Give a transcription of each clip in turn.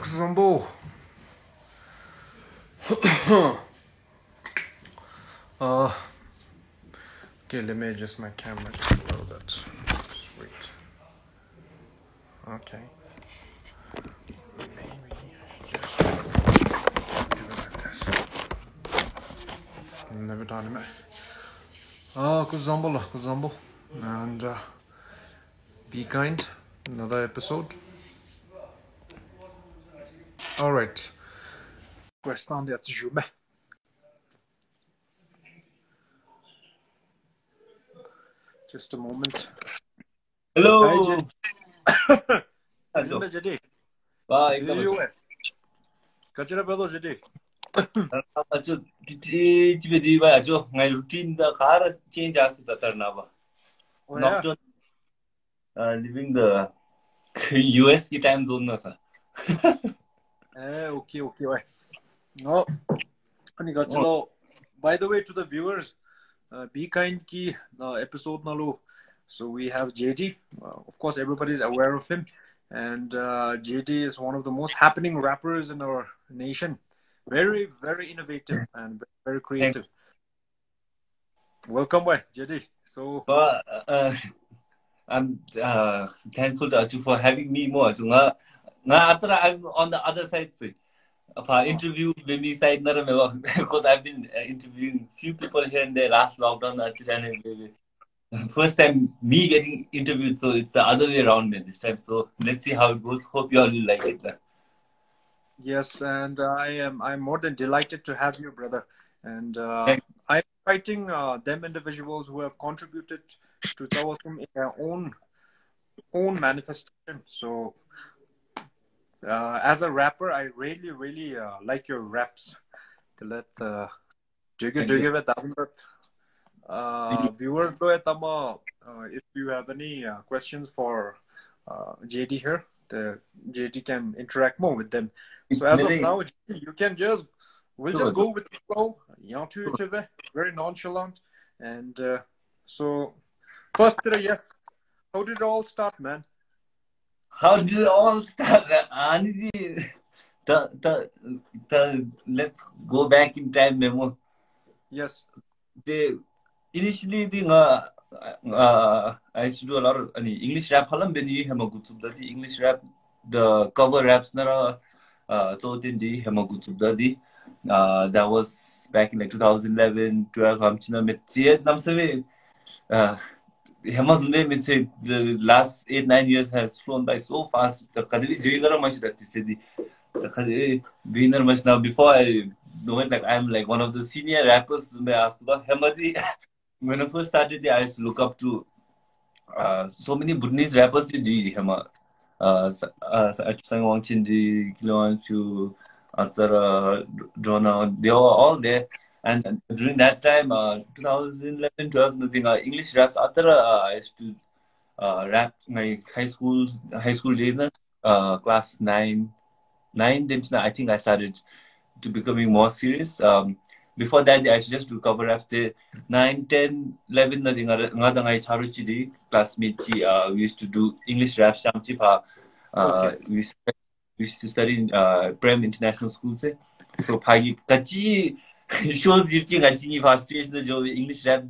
Zombo. Okay, let me adjust my camera just a little bit. Sweet. Okay. Maybe just do it like this. Never done it. Kuzambo. And be kind. Another episode. Alright. Question at Jube. Just a moment. Hello. Hello, Jadi. Bye. Kachira pedo Jadi. Acho 집에 뒤봐 아주 ngay routine the car change as the tarnava. Not living the US time zone na sa. Okay. No. By the way, to the viewers, be kind ki episode nalu. So we have JD. Of course, everybody is aware of him, and JD is one of the most happening rappers in our nation. Very, very innovative and very creative. Welcome, boy, JD. So I'm thankful to you for having me more. After I'm on the other side, interview maybe side because I've been interviewing few people here and there last lockdown. First time me getting interviewed, so it's the other way around this time. So let's see how it goes. Hope you all will like it. Yes, and I'm more than delighted to have you, brother. And I'm inviting them individuals who have contributed to Tawatum in their own manifestation. So as a rapper, I really like your raps. To let viewers go if you have any questions for JD here, JD can interact more with them. So as of now, you can we'll just go with the flow. Very nonchalant. And so first, yes, how did it all start, man? How did it all start? Let's go back in time, Memo. Yes. Initially, I used to do a lot of English rap. English rap, the cover raps, that was back in like 2011, 12. The last 8-9 years has flown by so fast. Now, before I know it, like I'm like one of the senior rappers. When I first started, I used to look up to so many Burmese rappers. Sang Chindi, Kiloanchu, Atsara, Drona, they were all there. And during that time, 2011, 12, nothing English raps. I used to rap my high school days. Class 9, I think I started to becoming more serious. Before that, I used to just do cover raps. 9, 10, 11, nothing. Classmates, we used to do English raps. We used to study in Prem International School. So, shows you fast English rap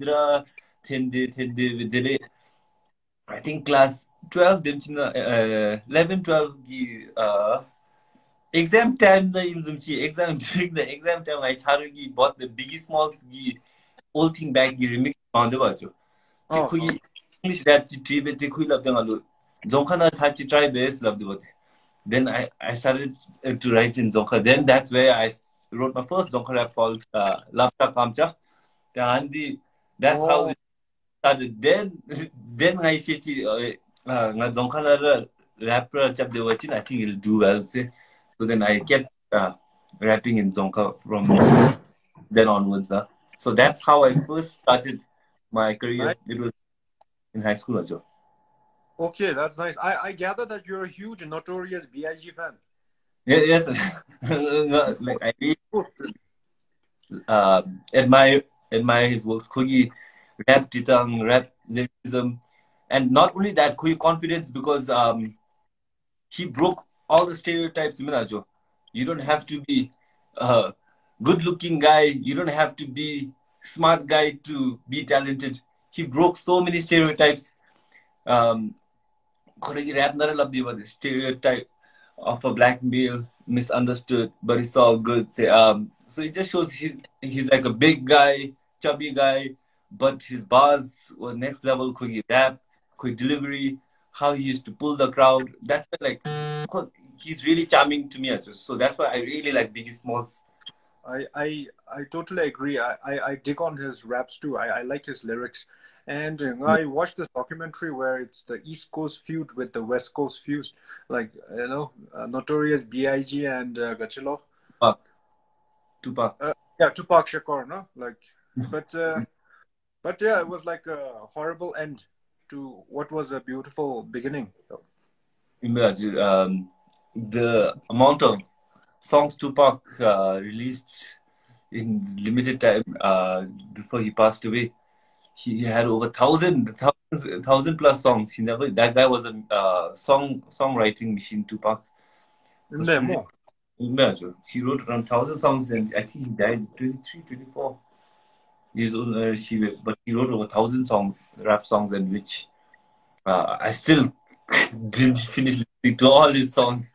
I think class 12 11 12 exam time during the exam time I bought the biggest small whole thing back remix on the English rap try this then I started to write in Zonka. Then that's where I wrote my first Zonka rap called Laptop Kamcha. That's how it started. Then I said, Zonka rapper, I think it'll do well. So then I kept rapping in Zonka from then onwards. So that's how I first started my career. Right. It was in high school. Okay, that's nice. I gather that you're a huge Notorious B.I.G. fan. Yes. Like I really admire his works. Kugi rap titang, rap lyricism, and not only that, Kugi confidence because he broke all the stereotypes. You don't have to be a good-looking guy. You don't have to be smart guy to be talented. He broke so many stereotypes. Rap the stereotype of a black male misunderstood, but it's all good. So it just shows he's like a big guy, chubby guy, but his bars were next level. Quick rap, quick delivery, how he used to pull the crowd. That's why, like, he's really charming to me. So that's why I really like Biggie Smalls. I totally agree. I dig on his raps too. I like his lyrics. And I watched this documentary where it's the East Coast feud with the West Coast feud. Like, Notorious B.I.G. and Gachilo. Tupac. Yeah, Tupac Shakur, no? Like, but yeah, it was like a horrible end to what was a beautiful beginning. Imagine the amount of songs Tupac released in limited time before he passed away. He had over 1,000 plus songs. That guy was a songwriting machine, Tupac. Imagine, he wrote around 1,000 songs, and I think he died 23, 24 years old. But he wrote over 1,000 rap songs, and which I still didn't finish listening to all his songs.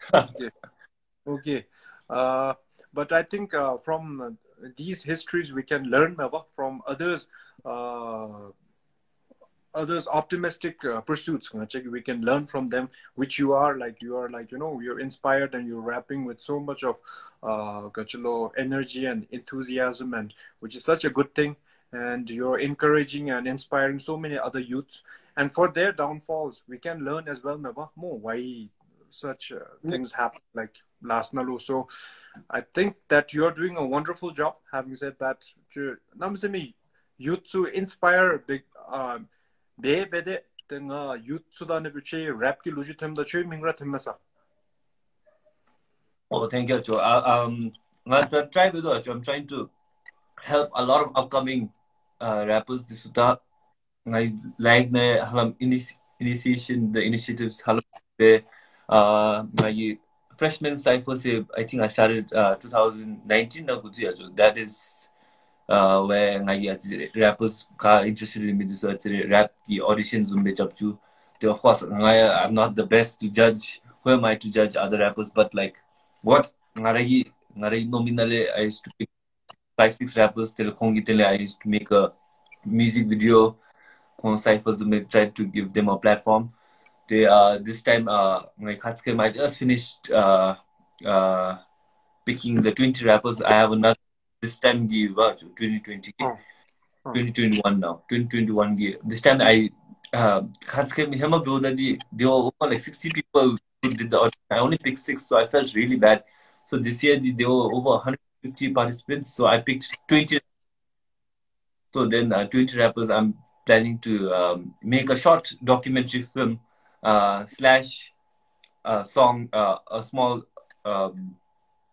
Okay. But I think from these histories we can learn from others optimistic pursuits. We can learn from them, which you're inspired and you're rapping with so much of energy and enthusiasm, and which is such a good thing. And you're encouraging and inspiring so many other youths, and for their downfalls we can learn as well more why such things happen like last nalu. So I think that you're doing a wonderful job. Having said that, youth to inspire big bede tenga youth suda ne biche rap ki luji them da chui mingra themmasa. Oh, thank you, Joe. I'm trying to help a lot of upcoming rappers. This I like the initiatives. My freshman cycle, I think I started 2019. That is where rappers are interested in me to rap the auditions. Of course, I'm not the best to judge. Who am I to judge other rappers? But like, what nominally I used to pick 5-6 rappers. I used to make a music video on cyphers. Tried to give them a platform. This time, I just finished picking the 20 rappers. I have another. This time, give 2020, 2021 now. 2021. This time, they were over like 60 people who did the audition. I only picked 6, so I felt really bad. So this year, there were over 150 participants, so I picked 20. So then, 20 rappers. I'm planning to make a short documentary film slash song, a small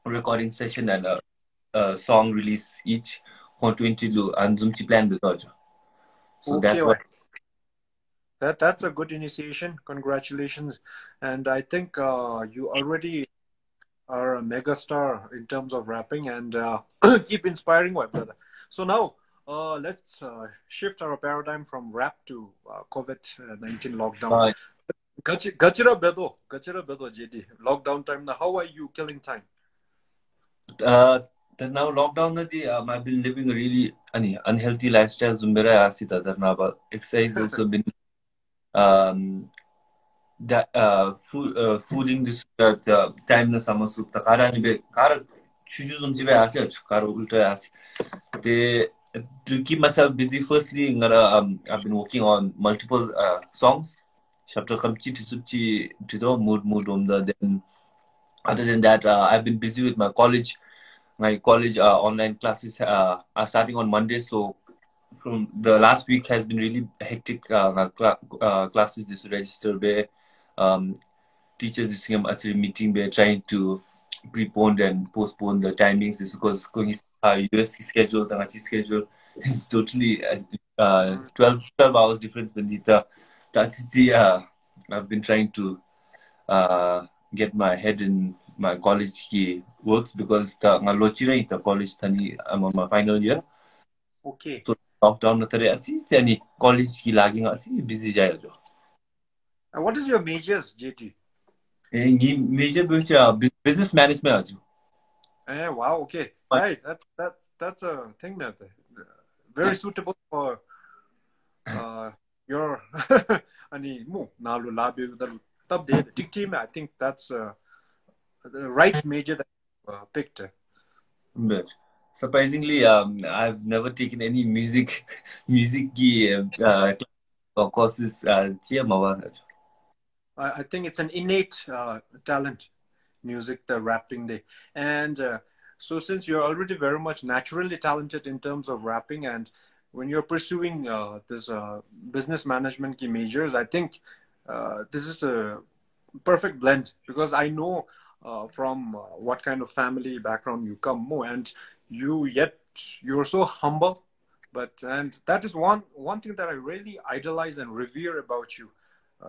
recording session and a song release each on 20 and Zumchi plan with Ojo. So okay, that's what. That's a good initiation. Congratulations. And I think you already are a mega star in terms of rapping, and keep inspiring, my brother. So now let's shift our paradigm from rap to COVID-19 lockdown. Gachira bedo JD. Lockdown time now. How are you killing time? Now lockdown I've been living a really unhealthy lifestyle. But exercise also been fooling this time na sama soup ta kara ni be kara chuju zum jibe ase kara ulta ase to keep myself busy. Firstly I've been working on multiple songs. Chapter kamchi tisupchi tido mood then other than that I've been busy with my college. My college online classes are starting on Monday, so from the last week has been really hectic. Classes this register teachers this actually meeting trying to prepone and postpone the timings. This because US schedule is totally 12 hours difference. That's I've been trying to get my head in my college ki works because the lochira the college thani I'm on my final year. Okay. So lockdown na tare achi tani college ki lagi nga achi busy jaya jo. And what is your majors, JT? Major business management ajo. Wow, okay. Right. That's a thing that very suitable for your ani mo nalu labi tab de tik team. I think that's the right major that you picked. But surprisingly, I've never taken any music ki courses. Chia mawa ajo. I think it's an innate talent, music, the rapping day. And so since you're already very much naturally talented in terms of rapping, and when you're pursuing this business management key majors, I think this is a perfect blend because I know from what kind of family background you come more, and you're so humble. But and that is one thing that I really idolize and revere about you.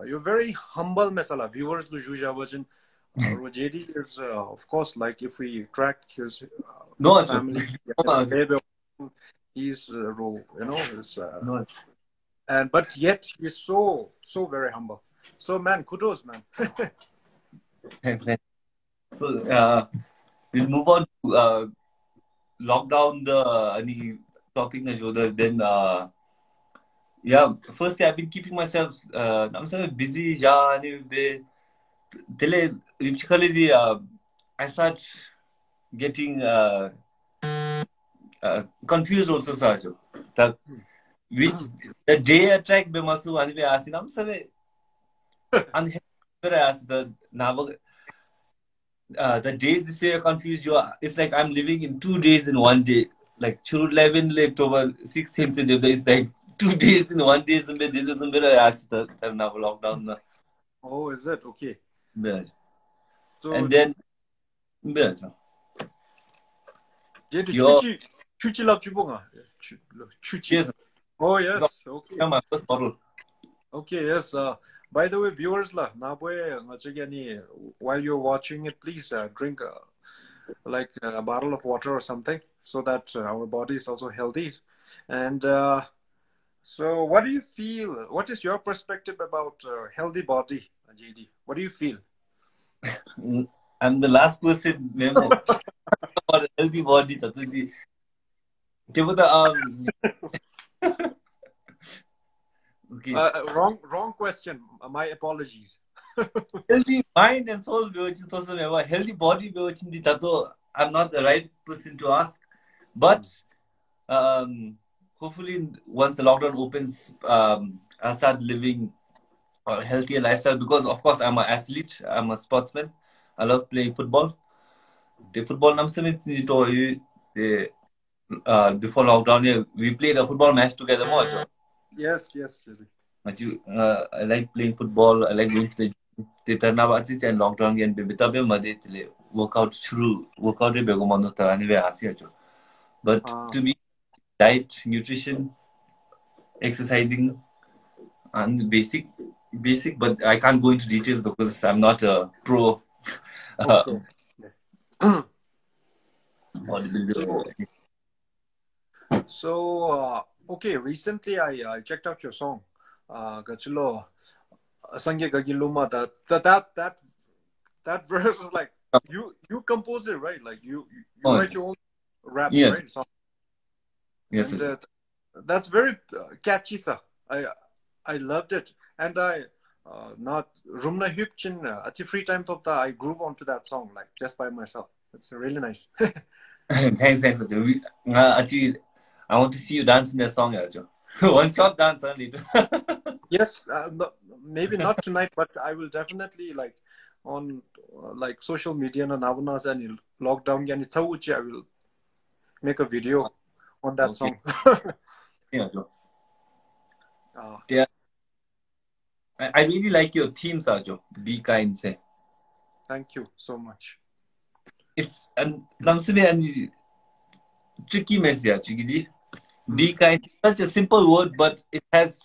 You're very humble, Mesala. Viewers, Lujuja version. JD is, of course, like if we track his No ajo. family, No ajo. he's, his, No. and but yet he's so very humble. So man, kudos, man. So we'll move on to lockdown the any topic na joda then yeah firstly I've been keeping myself I'm so busy ja ani be tele literally I start getting confused also sajo that which the day attack be masu ani be asin I'm so unhappy as the days this year confused you. It's like I'm living in 2 days in one day. Like churu 11 left over 16th. It's like 2 days in one day. Some this is some better as the now lockdown. Na. Oh, is it okay? Yeah. So And then yeah. JD Your chuchi love chubonga. Chuchi. yes. Oh yes, okay. My first bottle. Okay, yes. By the way, viewers lah, while you're watching it, please drink like a bottle of water or something, so that our body is also healthy. And so, what do you feel? What is your perspective about healthy body, JD? What do you feel? I'm the last person memo for healthy body. That will be. Okay. Wrong question. My apologies. Healthy mind and soul which is also never healthy body which in the tato I'm not the right person to ask. But hopefully once the lockdown opens, I'll start living a healthier lifestyle because of course I'm an athlete, I'm a sportsman. I love playing football. The football before lockdown we played a football match together more. Yes, JD. I like playing football. I like going to the gym. And lockdown and workout through workout but to be diet, nutrition, exercising, and basic, but I can't go into details because I'm not a pro Okay. bodybuilder. So okay, recently I checked out your song. Gachulo Sangye Gagiluma, that verse was like you composed it, right? Like you write your own rap, Yes. right? Song. Yes. And that's very catchy, sir. I loved it, and I not Rumna Hypchin at free time I groove onto that song like just by myself. It's really nice. Thanks. Actually, I want to see you dance in that song, Ajo. One shot dance later. Yes, maybe not tonight, but I will definitely like on like social media and Navanas and lockdown and it's I will make a video on that song. Yeah, Ajo. Yeah. I really like your themes, Ajo. Be kind, say. Thank you so much. It's and tricky message, Be kind. It's such a simple word, but it has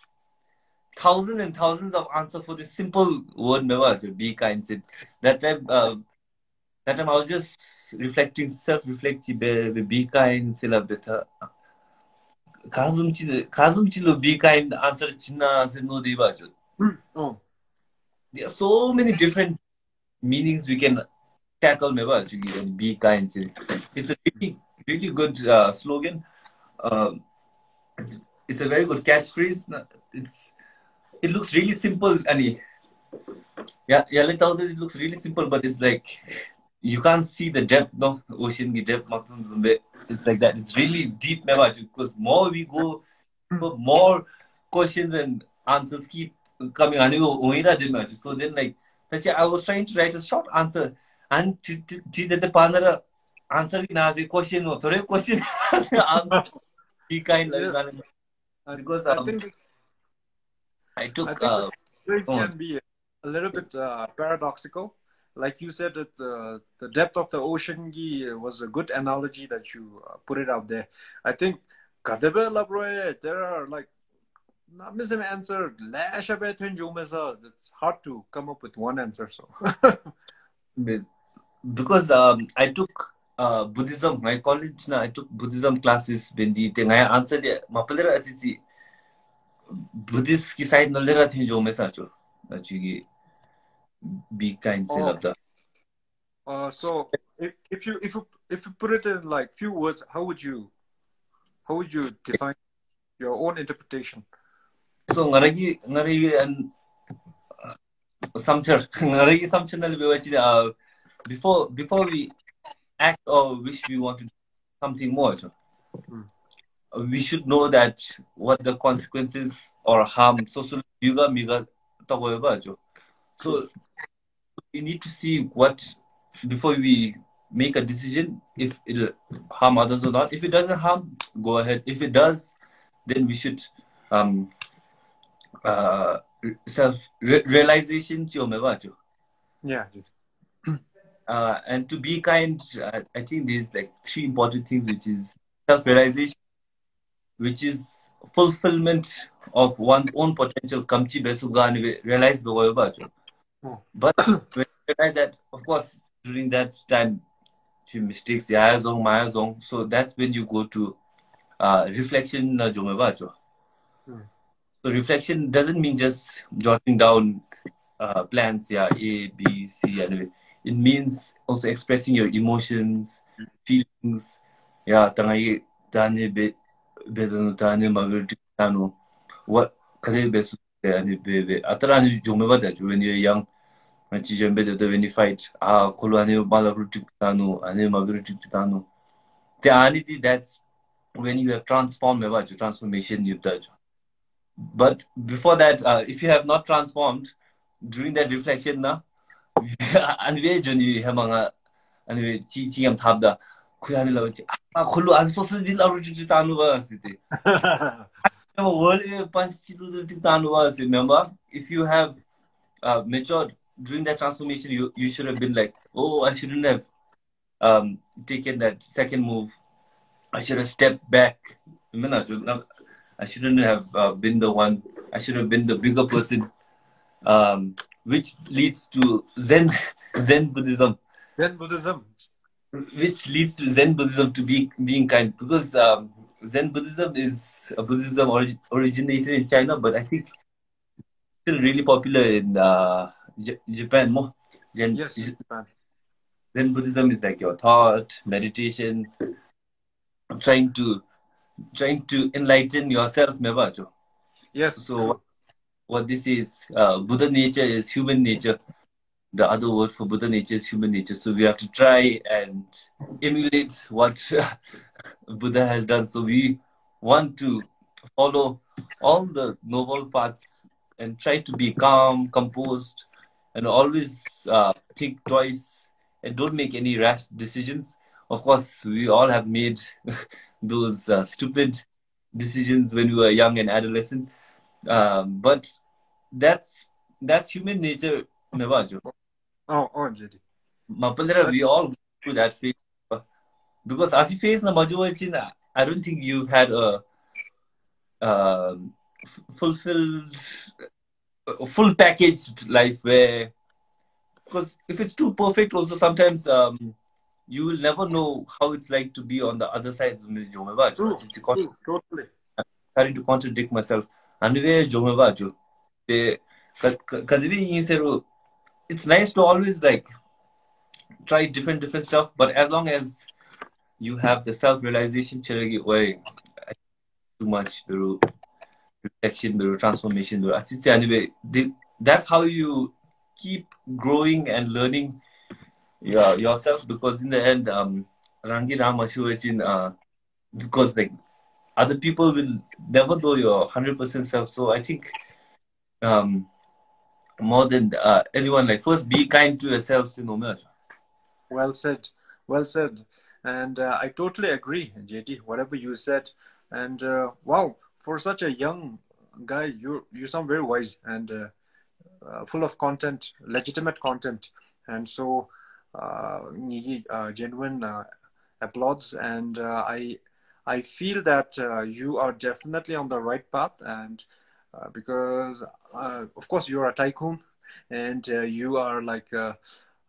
thousands and thousands of answers for this simple word, be kind. That time, that time I was just reflecting, self-reflecting, be kind, sila better. Kazumchi be kind answer china se no de bajo. Oh. There are so many different meanings we can tackle and be kind. It's a really, really good slogan. Um, it's a very good catchphrase. It looks really simple, Ani. Yeah, it looks really simple, but it's like you can't see the depth, no ocean depth. It's like that. It's really deep, because more we go, more questions and answers keep coming. So then, like, I was trying to write a short answer, and to the partner answer in question or question answer. Be kind, Yes. because I think I took this phrase can be a little bit paradoxical. Like you said, that the depth of the ocean was a good analogy that you put it out there. I think there are like not missing answer. It's hard to come up with one answer. So because I took Buddhism. My college I took Buddhism classes. Bendi I answered it. Mapalera atici Buddhist ki side nalera thi jo mesa cho. Actually, be kind se labda. So if you put it in like few words, how would you define your own interpretation? So ngaragi and samchar ngaragi samchar nal bewachi before we act or wish we want to do something more. We should know that what the consequences or harm. So yuga miga tagoyo. So we need to see what before we make a decision if it'll harm others or not. If it doesn't harm, go ahead. If it does, then we should self realization. Yeah. And to be kind, I think there's like three important things, which is self-realization, which is fulfillment of one's own potential. Kamchi besuga and realize the way about you. But when you realize that, of course, during that time, few mistakes, so that's when you go to reflection. So reflection doesn't mean just jotting down plans, A, B, C, anyway. It means also expressing your emotions, feelings. Yeah, tangai tani be bezano tani mavirti tano. What kade besu tani be atarani jomeba that when you're young, when you fight, kolani malavirti tano, ane mavirti tano. The aniti that's when you have transformed transformation you've done. But before that, if you have not transformed during that reflection, na, anyway, Johnny, hamanga, anyway, chi am tabda, kuyani lawachi, kulu, I'm so sorry, lawachi tanuwa city. Remember, if you have matured during that transformation, you should have been like, oh, I shouldn't have taken that second move. I should have stepped back. I shouldn't have been the one. I should have been the bigger person, which leads to Zen Buddhism. Zen Buddhism. Which leads to Zen Buddhism to being kind, because Zen Buddhism is a Buddhism originated in China, but I think still really popular in Japan more. Yes, Japan. Zen Buddhism is like your thought, meditation, trying to enlighten yourself, mebacho. Yes. So what this is, Buddha nature is human nature. The other word for Buddha nature is human nature. So we have to try and emulate what Buddha has done. So we want to follow all the noble paths and try to be calm, composed, and always think twice and don't make any rash decisions. Of course, we all have made those stupid decisions when we were young and adolescent. But that's human nature, Mevajo. JD. Mapalera, we all go through that phase. Because if you face na I don't think you've had a fulfilled a full packaged life where, because if it's too perfect, also sometimes you will never know how it's like to be on the other side. True, true, totally. Starting to contradict myself. Anyway, it's nice to always like try different stuff, but as long as you have the self realization, too much the reflection, the transformation, anyway, that's how you keep growing and learning yourself, because in the end, Rangi Ramashuachin, because like other people will never know your 100% self. So I think um, more than anyone, like first be kind to yourselves in Omer. Well said. Well said. And I totally agree, JT, whatever you said. And wow, for such a young guy, you sound very wise and full of content, legitimate content. And so, genuine applauds. And I feel that you are definitely on the right path. And because, of course, you're a tycoon and you are like.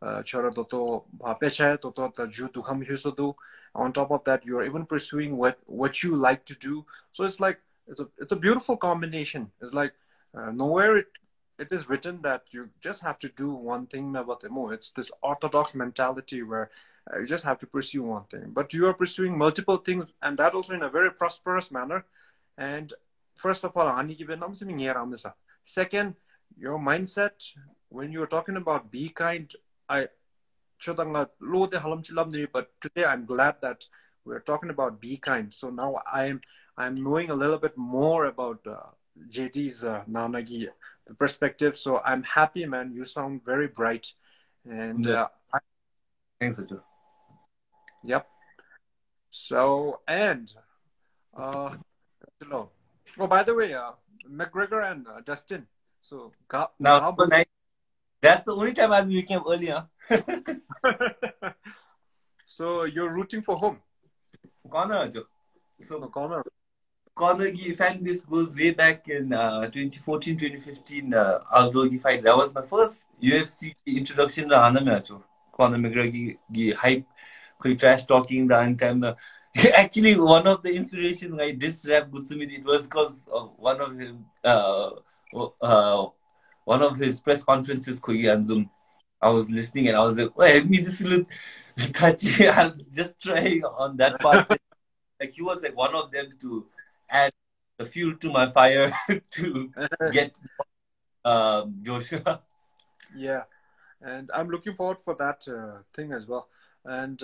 Chora toto pecha toto ta ju tu kham hyusodu. On top of that, you are even pursuing what you like to do. So it's like it's a beautiful combination. It's like nowhere it is written that you just have to do one thing. It's this orthodox mentality where you just have to pursue one thing. But you are pursuing multiple things, and that also in a very prosperous manner. And first of all, second, your mindset when you're talking about be kind. I but today I'm glad that we're talking about be kind. So now I'm knowing a little bit more about JT's Nanagi perspective. So I'm happy, man. You sound very bright, and Thanks, Ajay. yep. So and oh, by the way, McGregor and Dustin. So Now, that's the only time I'll be waking up early, huh? So you're rooting for whom? Connor, Ajay. So Connor. Connor fan base goes way back in 2014, 2015 Aldo fight. That was my first UFC introduction to Hana. Conor McGregor hype, quick trash talking the time. Actually, one of the inspirations I diss rap Gutsumidi, it was because of one of his press conferences. I was listening and I was like, "Oh, me this look touchy." I'm just trying on that part. Like he was like one of them to add the fuel to my fire to get Joshua. Yeah, and I'm looking forward for that thing as well. And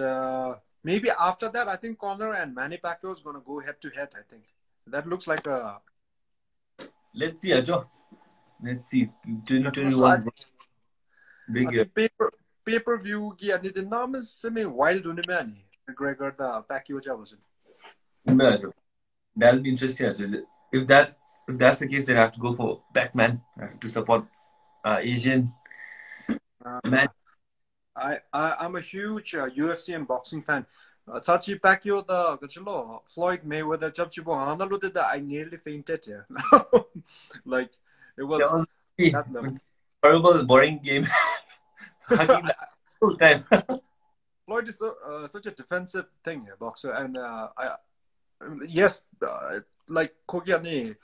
maybe after that, I think Conor and Manny Pacquiao is going to go head to head. I think that looks like a. Let's see, Ajo. Let's see. 2021. Big I think pay-per-view ki ani the name is semi wild unimani. McGregor the Pacquiao was. That'll be interesting. Actually. If that's the case, then I have to go for Batman. I have to support Asian man. I'm a huge UFC and boxing fan. Sachi Pacquiao the Floyd Mayweather Chapchibo I nearly fainted here. Like it was that level. Horrible, boring game. Full time. Floyd is such a defensive thing, boxer, and yes, like Kogiani,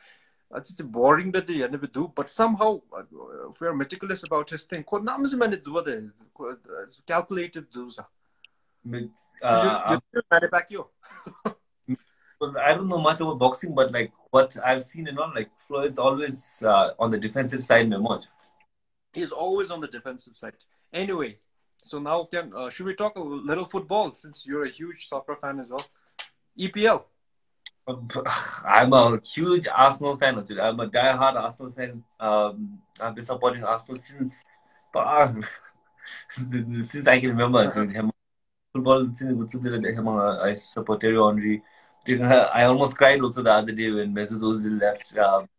it's boring that they never do, but somehow if we're meticulous about his thing, calculated do's. Because I don't know much about boxing, but like what I've seen and all, like Floyd's always on the defensive side, much. He's always on the defensive side. Anyway, so now should we talk a little football since you're a huge soccer fan as well? EPL. I'm a huge Arsenal fan. Actually. I'm a die-hard Arsenal fan. I've been supporting Arsenal since I can remember. Football I support Terry Henry. I almost cried also the other day when Mesut Ozil left.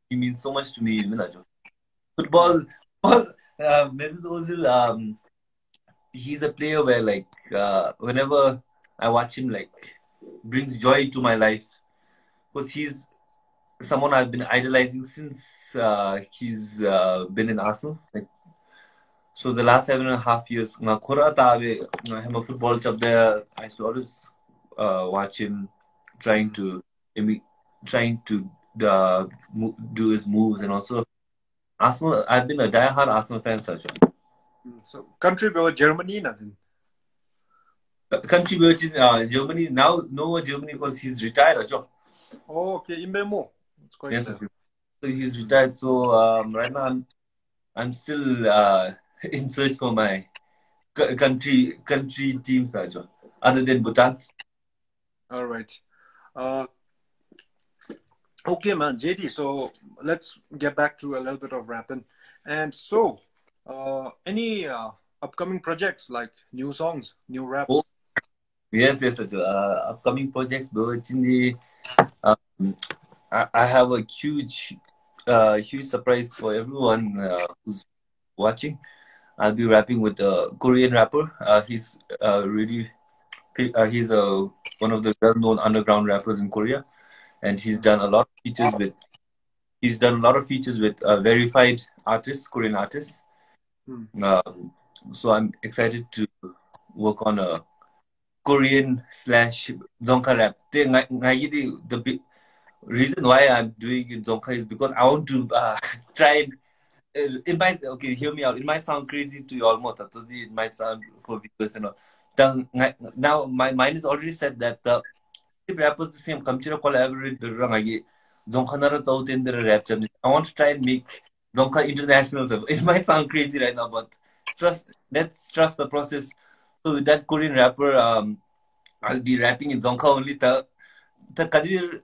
He means so much to me. Football, Mesut Ozil. He's a player where like whenever I watch him, like brings joy to my life. Because he's someone I've been idolizing since he's been in Arsenal. Like, so the last 7.5 years, I'm a football job there. I used to always watch him trying to trying to do his moves, and also Arsenal. I've been a diehard Arsenal fan, such. So country by Germany, nothing. Country which in Germany now, no Germany because he's retired, Ajo. Oh, okay, in Memo. It's quite Yes, so he's retired. So right now I'm still in search for my country teams, Ajo, other than Bhutan. All right. Okay, man, JD. So let's get back to a little bit of rapping. And so, any upcoming projects like new songs, new raps? Oh, yes, Ajo. Upcoming projects, bro. I have a huge surprise for everyone who's watching. I'll be rapping with a Korean rapper. He's really he's one of the well-known underground rappers in Korea, and he's done a lot of features with verified artists, Korean artists. So I'm excited to work on a Korean / Zonka rap. The reason why I'm doing it Zonka is because I want to try and okay, hear me out. It might sound crazy to you all, it might sound for viewers and all. Now my mind is already set that the rappers the same culture collaborate the rap. I want to try and make Zonka international. It might sound crazy right now, but let's trust the process. So with that Korean rapper, I'll be rapping in Zonka only. The Kadivir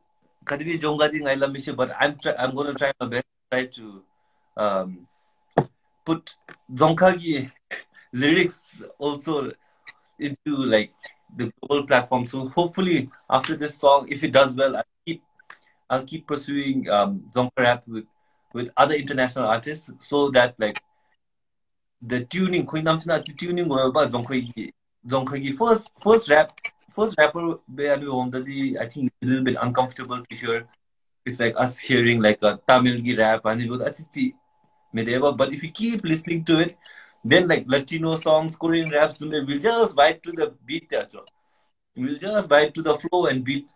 Jonga ding I love but I'm gonna try my best to try to put Zonkagi lyrics also into like the global platform. So hopefully after this song, if it does well, I'll keep pursuing Zonka rap with other international artists, so that like the tuning, tuning Zonkagi first rapper I think a little bit uncomfortable to hear. It's like us hearing like a Tamil rap but if you keep listening to it, then like Latino songs, Korean raps, we'll just vibe to the beat. We'll just vibe to the flow and beat.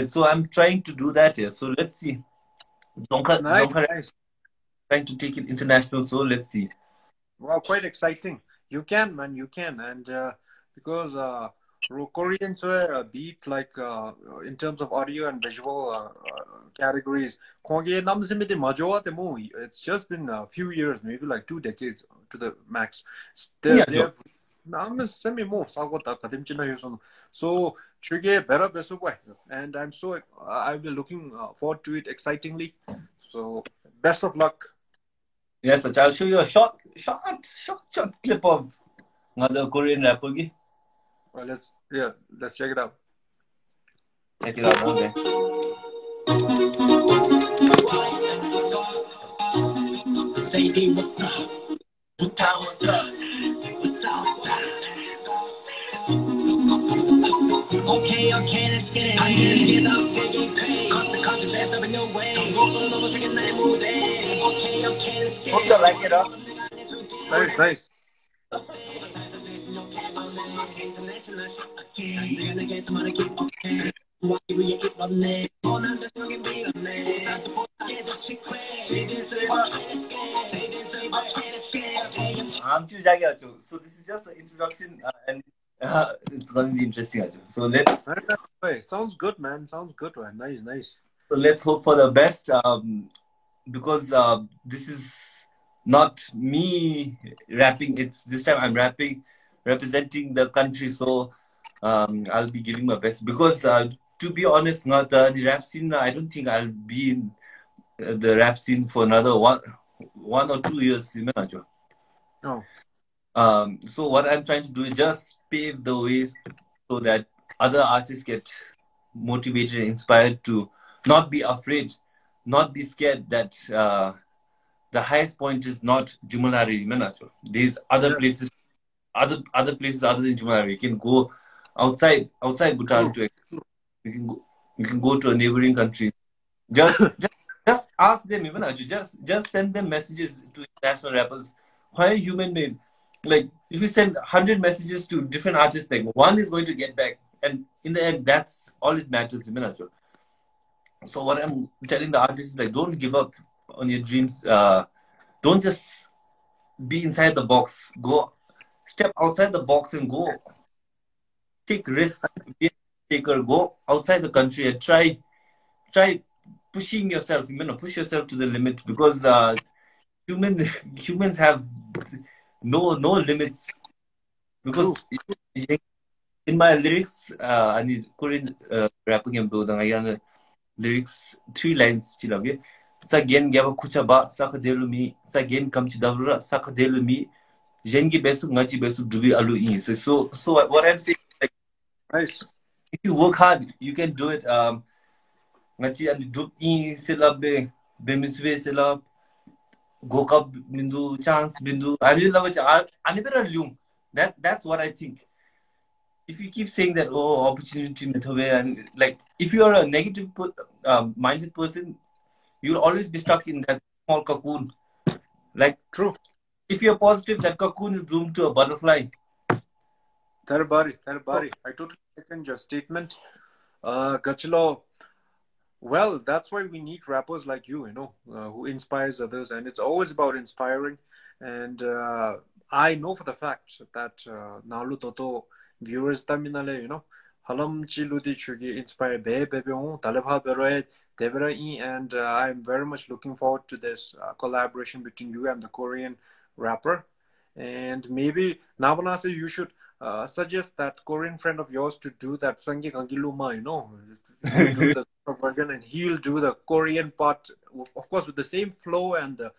So I'm trying to do that here. So let's see. Zonka Nice. Trying to take it international. So let's see. Wow, quite exciting. You can, man, you can. And because Korean beat like in terms of audio and visual categories, it's just been a few years, maybe like 2 decades to the max. They've so and I've been looking forward to it excitingly. So best of luck. Yes, I'll show you a short clip of another Korean rapper. Well, let's check it out. Check it out, okay. Okay, let's get it. I'm gonna get up, getting paid. Cut the contraband up in your way. Don't go for the number, second night, move it. Okay, let's get it. Hope you like it, huh? Nice. So this is just an introduction, and it's going to be interesting. So let's. Sounds good, man. Sounds good, man. Nice. So let's hope for the best, because this is not me rapping. It's this time I'm rapping, representing the country. So I'll be giving my best, because to be honest, not the rap scene. I don't think I'll be in the rap scene for another 1 or 2 years. Oh. So what I'm trying to do is just pave the way so that other artists get motivated and inspired to not be afraid, not be scared that the highest point is not Jumalari. There's other places, other places other than Jumalari. You can go outside Bhutan to. You can go to a neighboring country. Just Just ask them, even Aju, just send them messages to international rappers. Why are human made? Like if you send 100 messages to different artists, like one is going to get back, and in the end, that's all it matters, even Aju. So what I'm telling the artists is like, don't give up on your dreams. Don't just be inside the box. Go step outside the box and go take risks. Be a taker. Go outside the country and try pushing yourself. Push yourself to the limit because humans have no limits. Because in my lyrics, I need Korean rapping and building. I lyrics 3 lines. Sa gen gaba kucha ba sakadelumi sa gen kamchi davra sakadelumi jengi besu ngachi besu dubi alu in. So what I'm saying is like, Nice. if you work hard, you can do it. Ngachi and dub in silabe bemiswe silab gokap bindu chance bindu I love it. I never lung. That's what I think. If you keep saying that, oh, opportunity and like if you are a negative minded person, you'll always be stuck in that small cocoon. Like True. if you're positive, that cocoon will bloom to a butterfly. Tarbari. I totally second your statement. Gachalo, well, that's why we need rappers like you, who inspires others. And it's always about inspiring. And I know for the fact that Nalu Toto viewers Taminale, Halam Chiludi Chugi inspire Bebe Talabha Beroe, Deverai, and I'm very much looking forward to this collaboration between you and the Korean rapper. And maybe Nabanase, you should suggest that Korean friend of yours to do that Sangi Kangiluma, you do the version and he'll do the Korean part, of course, with the same flow and the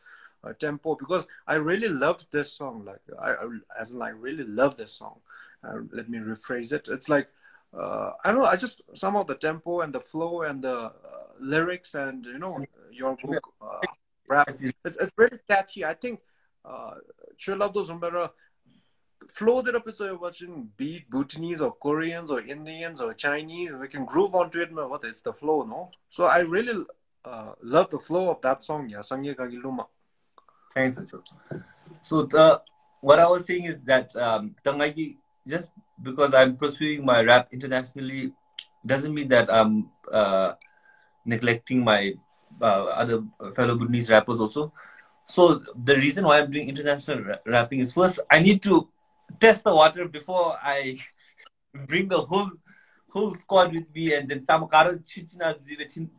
tempo, because I really loved this song. Like, I really love this song. Let me rephrase it. It's like, I don't know, I just somehow the tempo and the flow and the lyrics and, your book rap, it's very catchy. I think Chulabdo Zumbera flow that up is watching beat Bhutanese or Koreans or Indians or Chinese. We can groove onto it. What is the flow, no? So I really love the flow of that song. Yeah, Sangye Kagiluma. Thanks, Acho. So what I was saying is that Tangagi, just because I'm pursuing my rap internationally, doesn't mean that I'm neglecting my other fellow Bhutanese rappers also. So the reason why I'm doing international rapping is, first I need to test the water before I bring the whole squad with me, and then Tamakara Chichina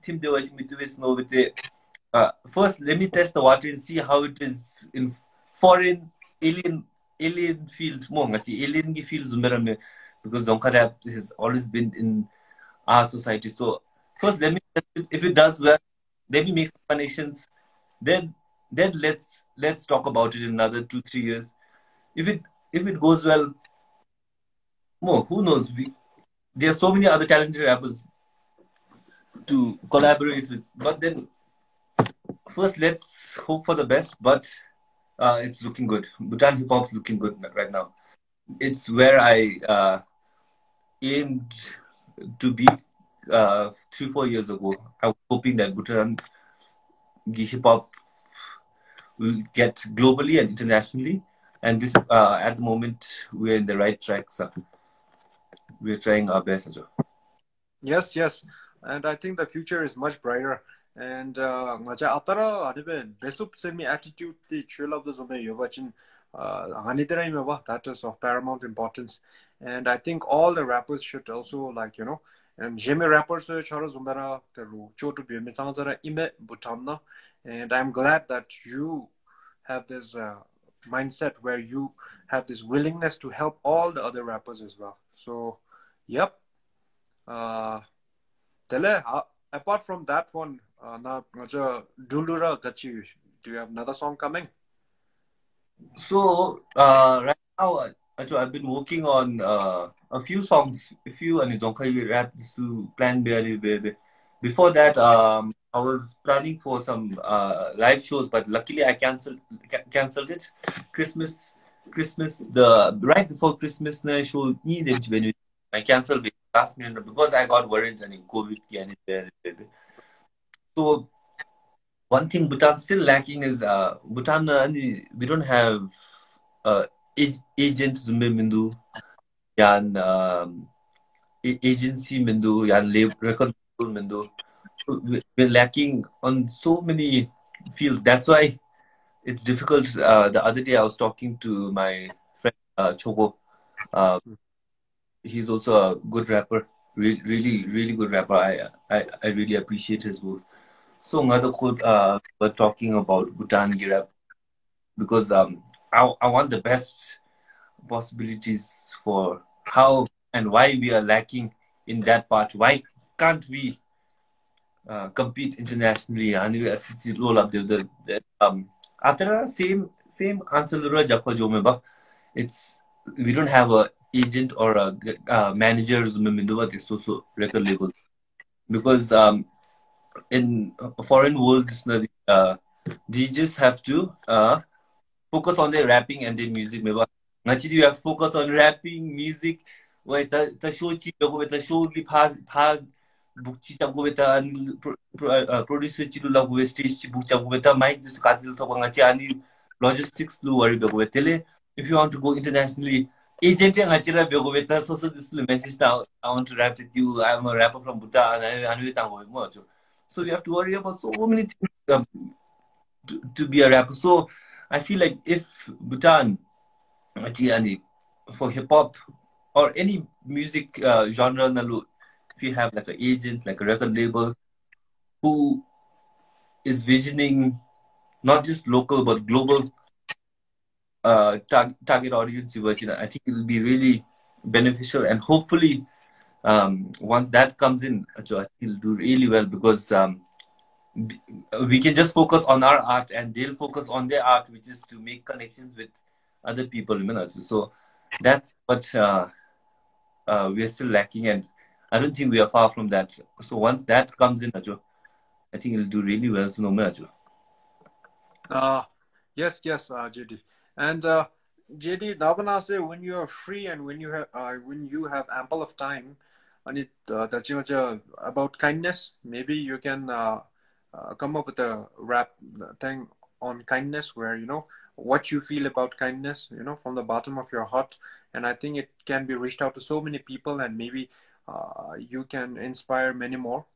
Tim de Wachimitu with the first let me test the water and see how it is in foreign alien field alien field Zumberame, because Zonka rap has always been in our society. So first let me test it. If it does well, let me make some connections. Then let's talk about it in another 2-3 years. If it goes well, who knows? There are so many other talented rappers to collaborate with. But then first let's hope for the best. But it's looking good. Bhutan hip hop is looking good right now. It's where I aimed to be 3-4 years ago. I was hoping that Bhutan hip hop will get globally and internationally. And this, at the moment, we're in the right track. So we're trying our best. Yes. And I think the future is much brighter. And atara 아니면 배숲 쌤이 attitude the Chulabdo Zume Yovachin 아니더라면 that is of paramount importance. And I think all the rappers should also and Jimmy rappers chara zumbera teru chotu bi misangzara ime butamna. And I'm glad that you have this mindset where you have this willingness to help all the other rappers as well. So, yep. Apart from that one, Dulura Gachi, do you have another song coming? So right now, I've been working on a few songs, and rap to plan baby. Before that, I was planning for some live shows, but luckily I canceled it. Christmas, the right before Christmas, show needed when I canceled it last minute because I got worried and COVID baby. So one thing Bhutan's still lacking is Bhutan. We don't have agents mindu yan agency mindu yan record label mindu. So we're lacking on so many fields. That's why it's difficult. The other day I was talking to my friend Chogo. He's also a good rapper. Really, really good rapper. I really appreciate his work. So another quote we're talking about Bhutan rap because I want the best possibilities for how and why we are lacking in that part. Why can't we compete internationally? And we roll up the after same answer it's we don't have a agent or a manager so record label because in foreign worlds they just have to focus on their rapping and their music actually you have to focus on rapping music wait the show chi the show gi phag book chi chabu beta producer chi lu lagu stage chi book chabu beta mic just katil to ngachi ani logistics lu worry bego tele if you want to go internationally agent yang hachira bego beta so this message now I want to rap with you I'm a rapper from Bhutan and so you have to worry about so many things to be a rapper. So I feel like if Bhutan actually for hip hop or any music genre if you have like an agent like a record label who is visioning not just local but global target audience I think it will be really beneficial and hopefully once that comes in I think it'll do really well because we can just focus on our art and they'll focus on their art which is to make connections with other people so that's what we are still lacking and I don't think we are far from that so once that comes in I think it'll do really well so yes JD and JD Navana say when you are free and when you have ample of time and it about kindness maybe you can come up with a rap thing on kindness where what you feel about kindness from the bottom of your heart and I think it can be reached out to so many people and maybe you can inspire many more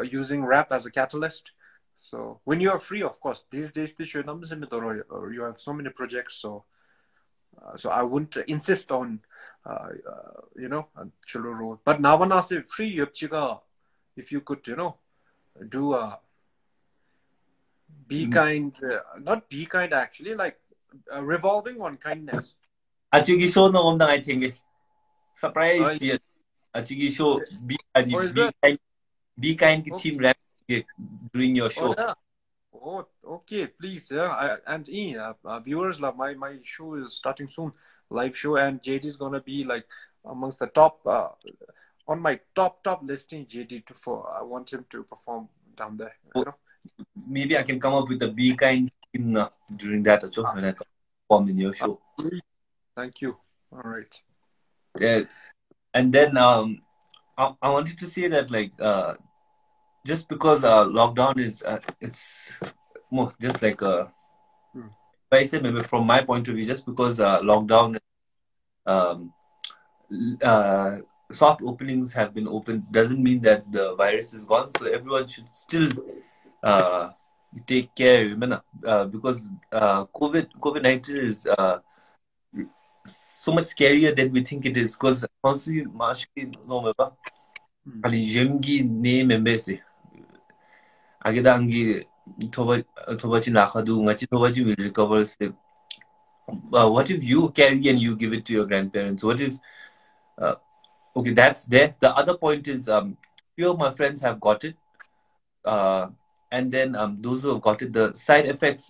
using rap as a catalyst so when you are free of course these days you have so many projects so I wouldn't insist on chilo role but Navana say free if you could do a be kind not be kind actually like revolving on kindness Achigi show no I think surprise yes Achigi show be kind team rap during your show okay please and viewers my show is starting soon live show and JD is gonna be like amongst the top on my top listing JD I want him to perform down there maybe I can come up with a be kind team during that when I perform in your show thank you all right and then I wanted to say that like just because lockdown is it's more just like if I say maybe from my point of view just because lockdown soft openings have been opened doesn't mean that the virus is gone so everyone should still take care because COVID-19 is so much scarier than we think it is because honestly name embassy Agedangi Tobachi Nakadu, Ngachi Tobachi will recover. What if you carry and you give it to your grandparents? What if okay, that's there. The other point is few of my friends have got it. And then those who have got it, the side effects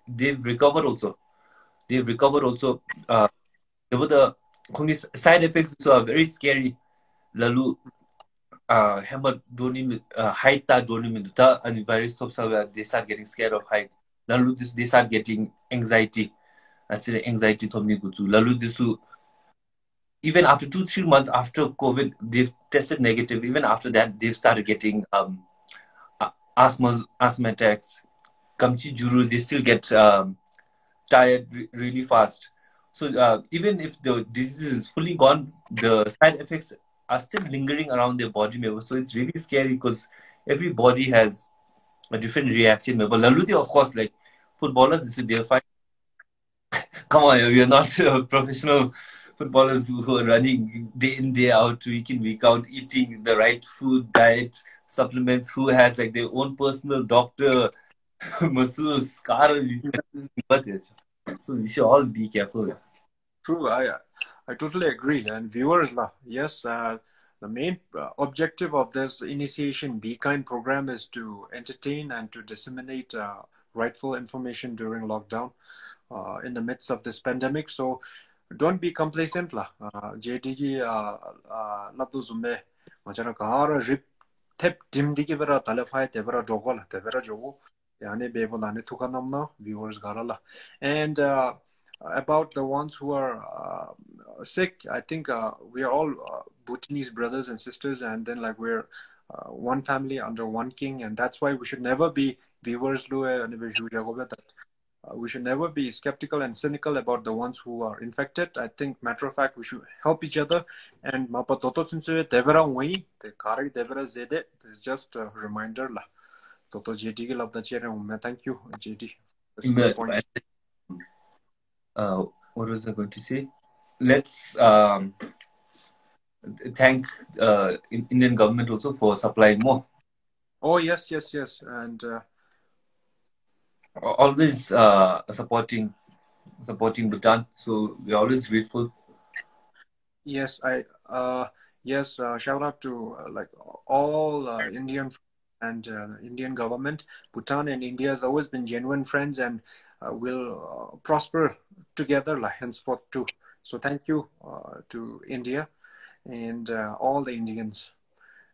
they've recovered also. There were the side effects which are very scary. Lalu Hammer Doni height Doni Minuta and virus stops they start getting scared of height. Lalu they start getting anxiety. That's the anxiety to me go to. Lalu this even after 2-3 months after COVID, they've tested negative. Even after that, they've started getting asthma attacks, kamchi juru, they still get tired really fast. So even if the disease is fully gone, the side effects are still lingering around their body member. So it's really scary because every body has a different reaction. But Laluti, of course, like footballers, so they're fine. Come on, we are not professional footballers who are running day in, day out, week in, week out, eating the right food, diet, supplements, who has like their own personal doctor, masseuse, car. So we should all be careful. True, I totally agree. And viewers, yes, the main objective of this initiation Be Kind program is to entertain and to disseminate rightful information during lockdown in the midst of this pandemic. So don't be complacent lah. JD labdu zume macam kahara rip tep dimdiki bera talafai tebera jogol tebera jogo yani bebo nani thuka namna viewers garala. And about the ones who are sick, I think we are all Bhutanese brothers and sisters, and then like we're one family under one king, and that's why we should never be viewers we should never be skeptical and cynical about the ones who are infected. I think, matter of fact, we should help each other. And mapa toto sinche devera ngoi the kari devera zede is just a reminder la. Toto JD ke labda chere thank you JD. What was I going to say? Let's thank Indian government also for supplying more. Oh yes, and always supporting Bhutan. So we're always grateful. Yes, shout out to like all Indian and Indian government. Bhutan and India has always been genuine friends and will prosper together henceforth too. So thank you to India and all the Indians.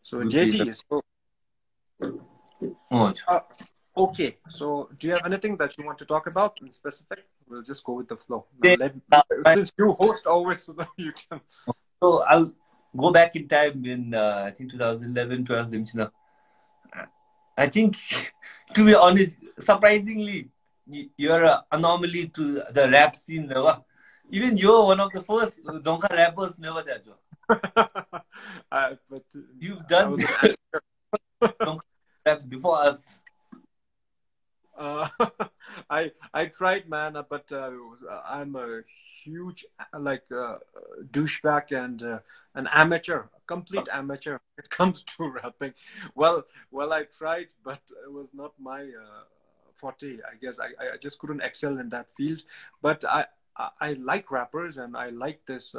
So JD, okay, so do you have anything that you want to talk about in specific? We'll just go with the flow. Now, since you host always, so you can. So I'll go back in time in I think 2011, 12. I think, to be honest, surprisingly, you're an anomaly to the rap scene. Even you're one of the first Zonka rappers never there, Joe. But you've done Zonka raps before us. I tried, man, but I'm a huge douchebag and an amateur, a complete amateur when it comes to rapping. Well, I tried, but it was not my forte. I guess I just couldn't excel in that field. But I like rappers and I like this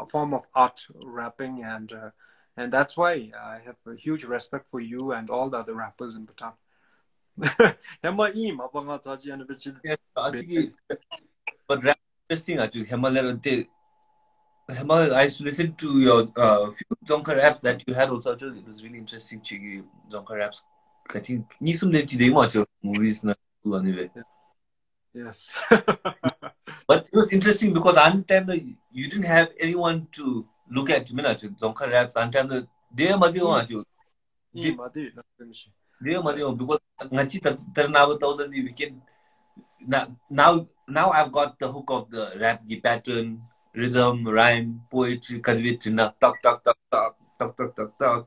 form of art, rapping, and that's why I have a huge respect for you and all the other rappers in Bhutan. But rap interesting actually. I used to listen to your few Zonka raps that you had also. It was really interesting. Zonka raps. I think movies anyway. Yes. But it was interesting because at the time you didn't have anyone to look at. Zonka raps. At the time they because we can now I've got the hook of the rap pattern, rhythm, rhyme, poetry, talk,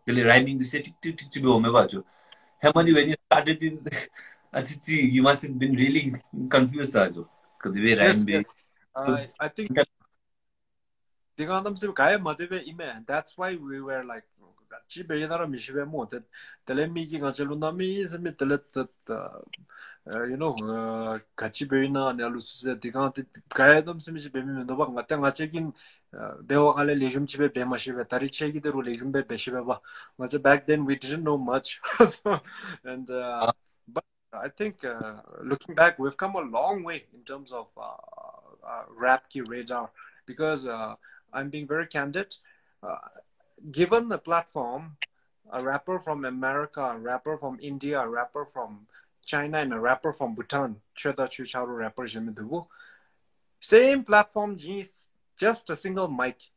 rhyming the say tick to be Hemadi, when you started in you must have been really confused because the way rhyme I think that's why we were like 같이 배우나 내가루스에 디가 가야덤 스미지 배미면 너가 같다 같이긴 배워갈래 레줌집에 배마시베 다리 체기대로 레줌배 배시베 봐 맞아. Back then we didn't know much. And but I think looking back we've come a long way in terms of rap ki radar, because I'm being very candid. Given the platform, a rapper from America, a rapper from India, a rapper from China, and a rapper from Bhutan, same platform, just a single mic.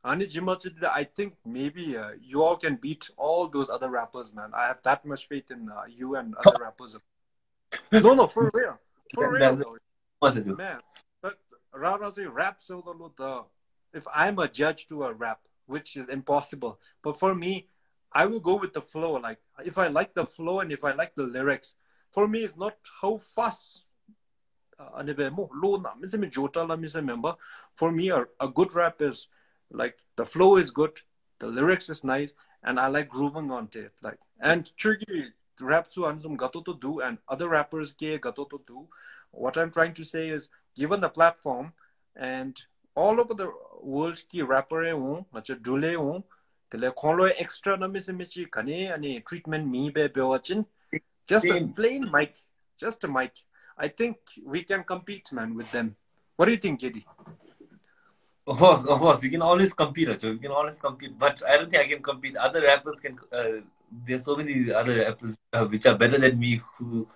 Ani Jimachidi, I think maybe you all can beat all those other rappers, man. I have that much faith in you and other rappers. No, no, for real. For real, though. Man, but Rara say rap so the if I'm a judge to a rap, which is impossible. But for me, I will go with the flow. Like if I like the flow and if I like the lyrics, for me it's not how fast. For me, a good rap is like the flow is good, the lyrics is nice, and I like grooving onto it. Like and Turkey rap to anzum gato to do, and other rappers ke gato to do. What I'm trying to say is, given the platform, and all over the world ki rapper ho, macha dule ho, tele kholo extra na misimichi kane ani treatment me be bewachin. Just a plain mic, just a mic. I think we can compete, man, with them. What do you think, JD? Of course, we can always compete, Acho. We can always compete, but I don't think I can compete. Other rappers can. There's so many other rappers which are better than me who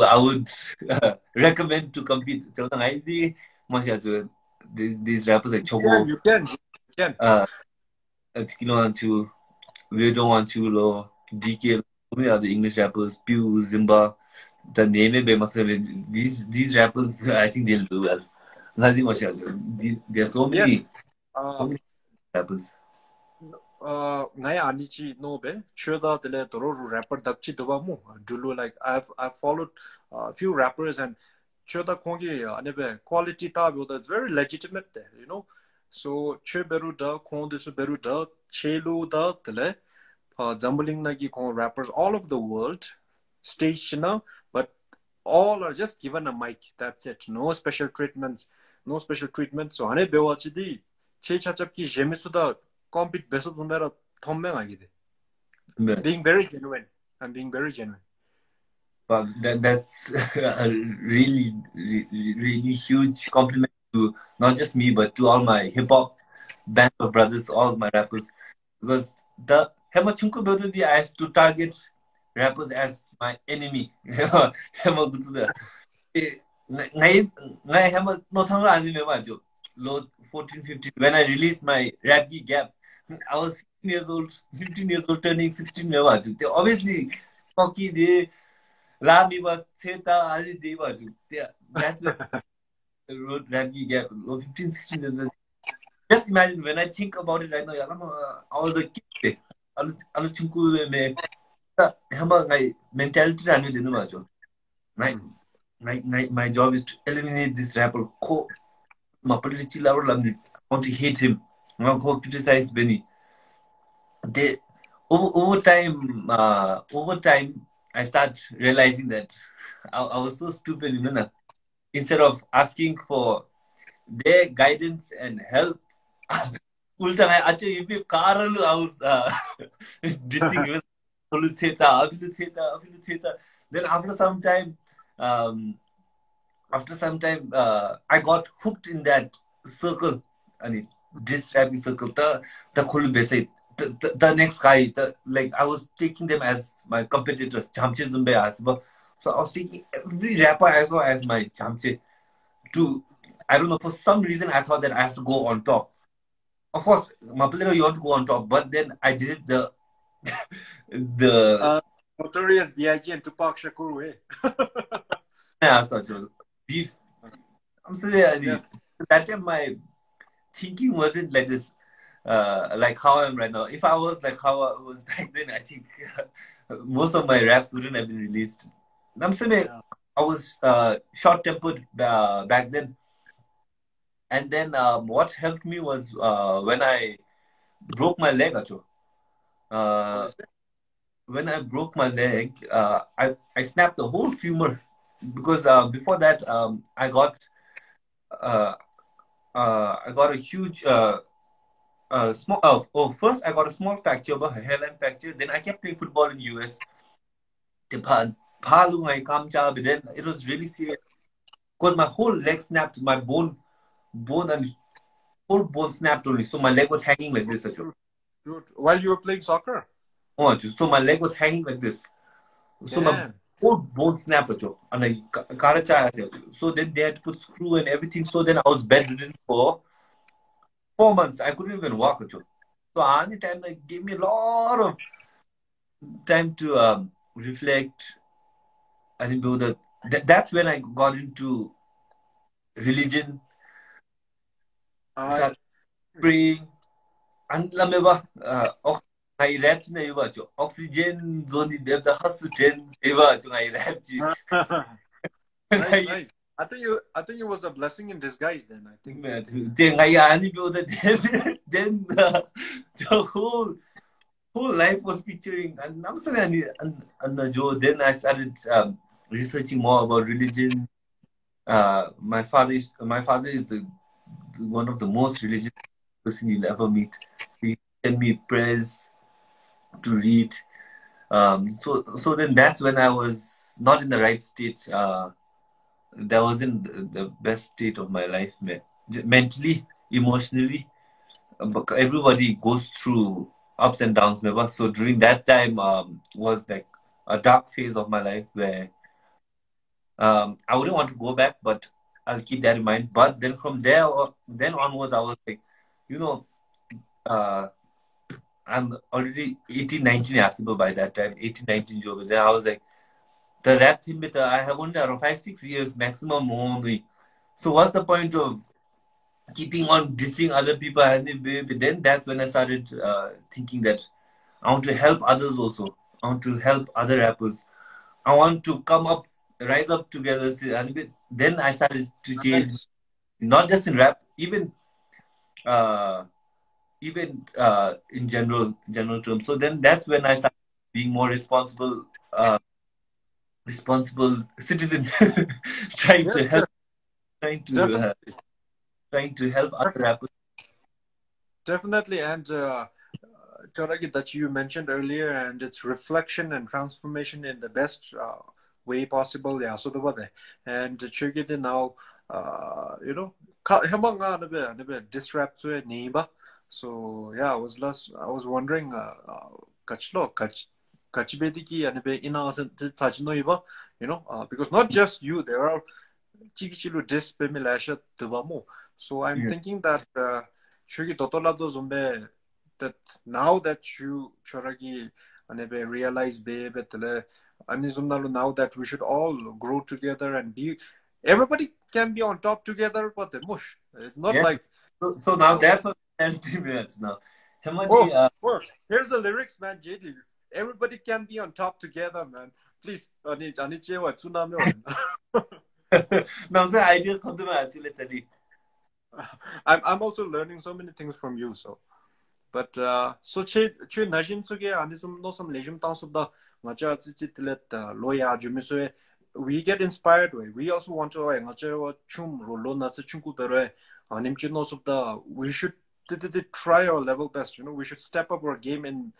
I would recommend to compete. So I think these rappers like Chobo. You can. You know, to we don't want to lo DK. So many other English rappers, Pew, Zimba. The name these rappers, I think they'll do well. Nothing much else. There are so many, so many rappers. Naya anichi no be. Choda tele toro rapper dakchi doba mu. Dulu like I've followed a few rappers and choda kongi anebe quality ta be. It's very legitimate there, you know. So che beru da kong desu beru da chelu da tele zambuling nagi kong rappers all over the world stage na, but all are just given a mic. That's it. No special treatments. No special treatment. So ane bewachidi che chachapki jemisuda compete beso tumera thommeng agide. Being very genuine. I'm being very genuine. Well, that's a really, really huge compliment to not just me, but to all my hip hop band of brothers, all my rappers, because the Hema Chunku Bodhi, I have to target rappers as my enemy. Hema Gutsuda. I have no time. 14, 15. When I released my Rap Geek Gap, I was 15 years old, turning 16. They obviously cocky, they laugh me, but that's what I wrote Rap Geek Gap. 15, 16 years old. Just imagine when I think about it right now, I was a kid. I was my mentality. My job is to eliminate this rapper. I want to hate him. I want to criticize Benny. Over time, I start realizing that I was so stupid. Instead of asking for their guidance and help, actually, if you I was dissing. Then after some time, I got hooked in that circle. This rapping circle. The next guy, like I was taking them as my competitors. So I was taking every rapper I saw as my chamche. I don't know, for some reason I thought that I have to go on top. Of course, Mapalero, you want to go on top, but then I did it the Notorious B.I.G. and Tupac Shakur way. Beef. I'm sorry, that time my thinking wasn't like this, like how I am right now. If I was like how I was back then, I think most of my raps wouldn't have been released. I'm saying I was short-tempered back then. And then what helped me was when I broke my leg, Acho. When I broke my leg, I snapped the whole femur because before that I got a huge small. First I got a small fracture, a hairline fracture. Then I kept playing football in US. But then it was really serious because my whole leg snapped, my bone and whole bone snapped only. So my leg was hanging like this. Dude, while you were playing soccer? Oh, so my leg was hanging like this. So my whole bone snapped. And so then they had to put screw and everything. So then I was bedridden for 4 months I couldn't even walk. So any time like gave me a lot of time to reflect. I think that's when I got into religion, started praying. And lameba I rap na iba cho oxygen zone de the hasujen iba cho I rap ji. Nice, nice. I think it was a blessing in disguise then. I think. Then I ani build then the whole life was picturing and I'm saying and Joe. Then I started researching more about religion. My father is one of the most religious person you'll ever meet. He sent me prayers to read. So then that's when I was not in the right state. That wasn't the best state of my life, mentally, emotionally. But everybody goes through ups and downs, never. So during that time, was like a dark phase of my life where I wouldn't want to go back, but I'll keep that in mind. But then from then onwards, I was like, you know, I'm already 18, 19 accessible by that time, 18, 19 jobs. Then I was like, the rap thing with I have only around 5, 6 years maximum only. So what's the point of keeping on dissing other people? Then that's when I started thinking that I want to help others also. I want to help other rappers. I want to rise up together. And then I started to change, not just in rap, even in general terms. So then that's when I started being more responsible citizen, trying to help other rappers. Definitely, and Choragi, that you mentioned earlier, and it's reflection and transformation in the best way possible. Yeah, so the way and Chogite now, you know, hemanga nabe disrap to neighbor. So yeah, I was wondering, kachibediki and be innocent sajinoiba, you know, because not just you, there are chikichilu dispemilasha tubamo. So I'm thinking that chugi totolado zombe that now that you choragi anebe realize be betele anizumnalu now that we should all grow together and be everybody can be on top together, but the mush. It's not like so now that's what 10 minutes now. Here's the lyrics, man. JD. Everybody can be on top together, man. Please, anichewa tsunami. Now the ideas come to actually tadi. I'm also learning so many things from you, so. But so che najin suge anisum no some lejum tansubda ngacha chitlet loya jumiswe we get inspired way. We also want to ngacha chum rolo na chunku pero animchi no subda we should try our level best, you know. We should step up our game in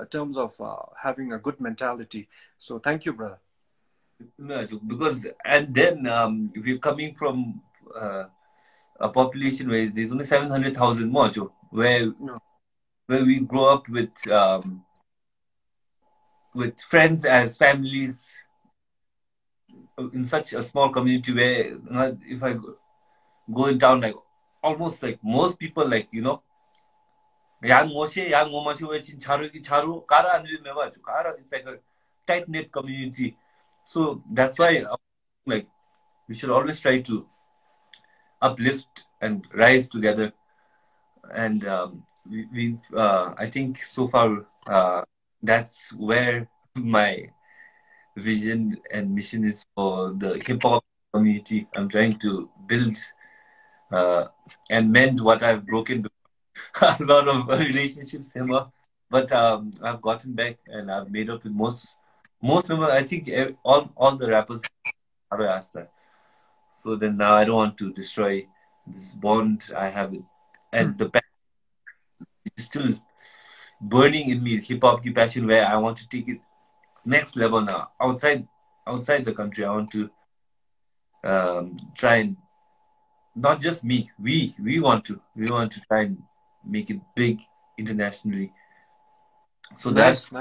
terms of having a good mentality. So thank you, brother. No, because and then we're coming from a population where there's only 700,000 more, where we grow up with friends as families in such a small community where if I go in town, like almost like most people, like, you know, it's like a tight knit community. So that's why like we should always try to uplift and rise together. And we've I think so far that's where my vision and mission is for the hip hop community. I'm trying to build and mend what I've broken. A lot of relationships, but I've gotten back and I've made up with most members. I think all the rappers have asked that. So then now I don't want to destroy this bond I have with, and the passion is still burning in me. Hip hop passion, where I want to take it next level now. Outside the country, I want to try and not just me. We want to try and make it big internationally. So nice.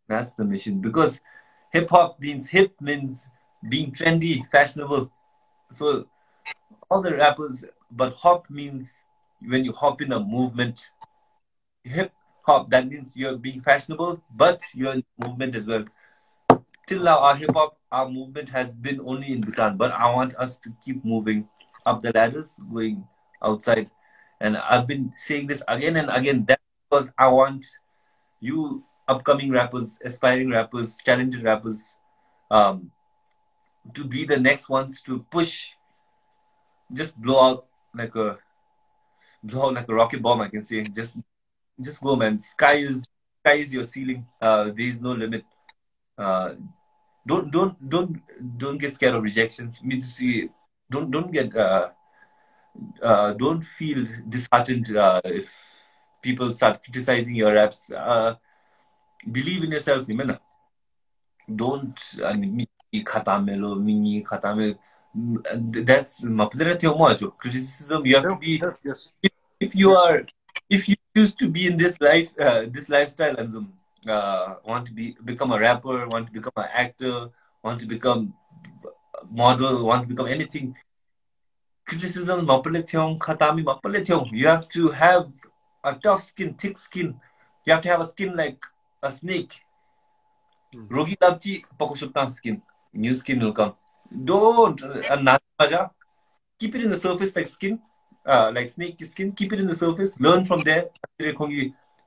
That's the mission, because hip hop means being trendy, fashionable. So all the rappers, but hop means when you hop in a movement, hip hop, that means you're being fashionable, but you're in movement as well. Till now, our hip hop, our movement has been only in Bhutan, but I want us to keep moving up the ladders, going outside. And I've been saying this again and again. That's because I want you, upcoming rappers, aspiring rappers, talented rappers, um, to be the next ones to push, just blow out like a rocket bomb. I can say, just go, man. Sky is your ceiling. There is no limit. Uh, don't get scared of rejections. Me to see, don't get don't feel disheartened if people start criticizing your raps. Believe in yourself, Imena. Don't khatamelo, mini khatamelo. That's criticism. You have to be. Yes. If you are, if you choose to be in this life, this lifestyle, and want to become a rapper, want to become an actor, want to become a model, want to become anything, criticism you have to have a tough skin, thick skin. You have to have a skin like a snake. Rogi labchi pakushuktan skin. New skin will come. Don't keep it in the surface like skin, like snake skin. Keep it in the surface. Learn from there.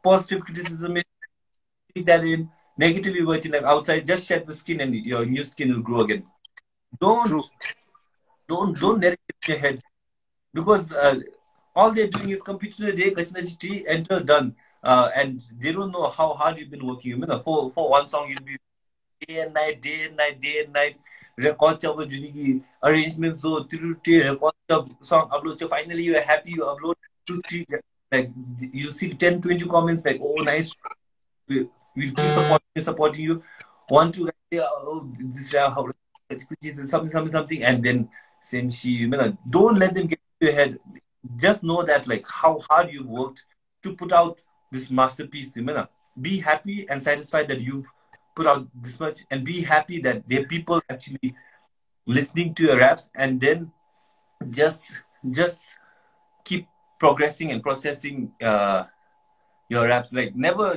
Positive criticism, take that in. Negatively watching like outside, just shed the skin and your new skin will grow again. Don't let it get in your head, because all they're doing is computer day, enter, done. And they don't know how hard you've been working. For one song, you'll be day and night, day and night, day and night. Record job arrangements, so record song upload. Finally, you are happy. You upload 2-3. Like you see 10-20 comments like, oh nice. We'll keep supporting you. Want to this how something, and then same she. Don't let them get to your head. Just know that like how hard you've worked to put out this masterpiece. Be happy and satisfied that you've put out this much, and be happy that there are people actually listening to your raps, and then just keep progressing and processing your raps. Like never.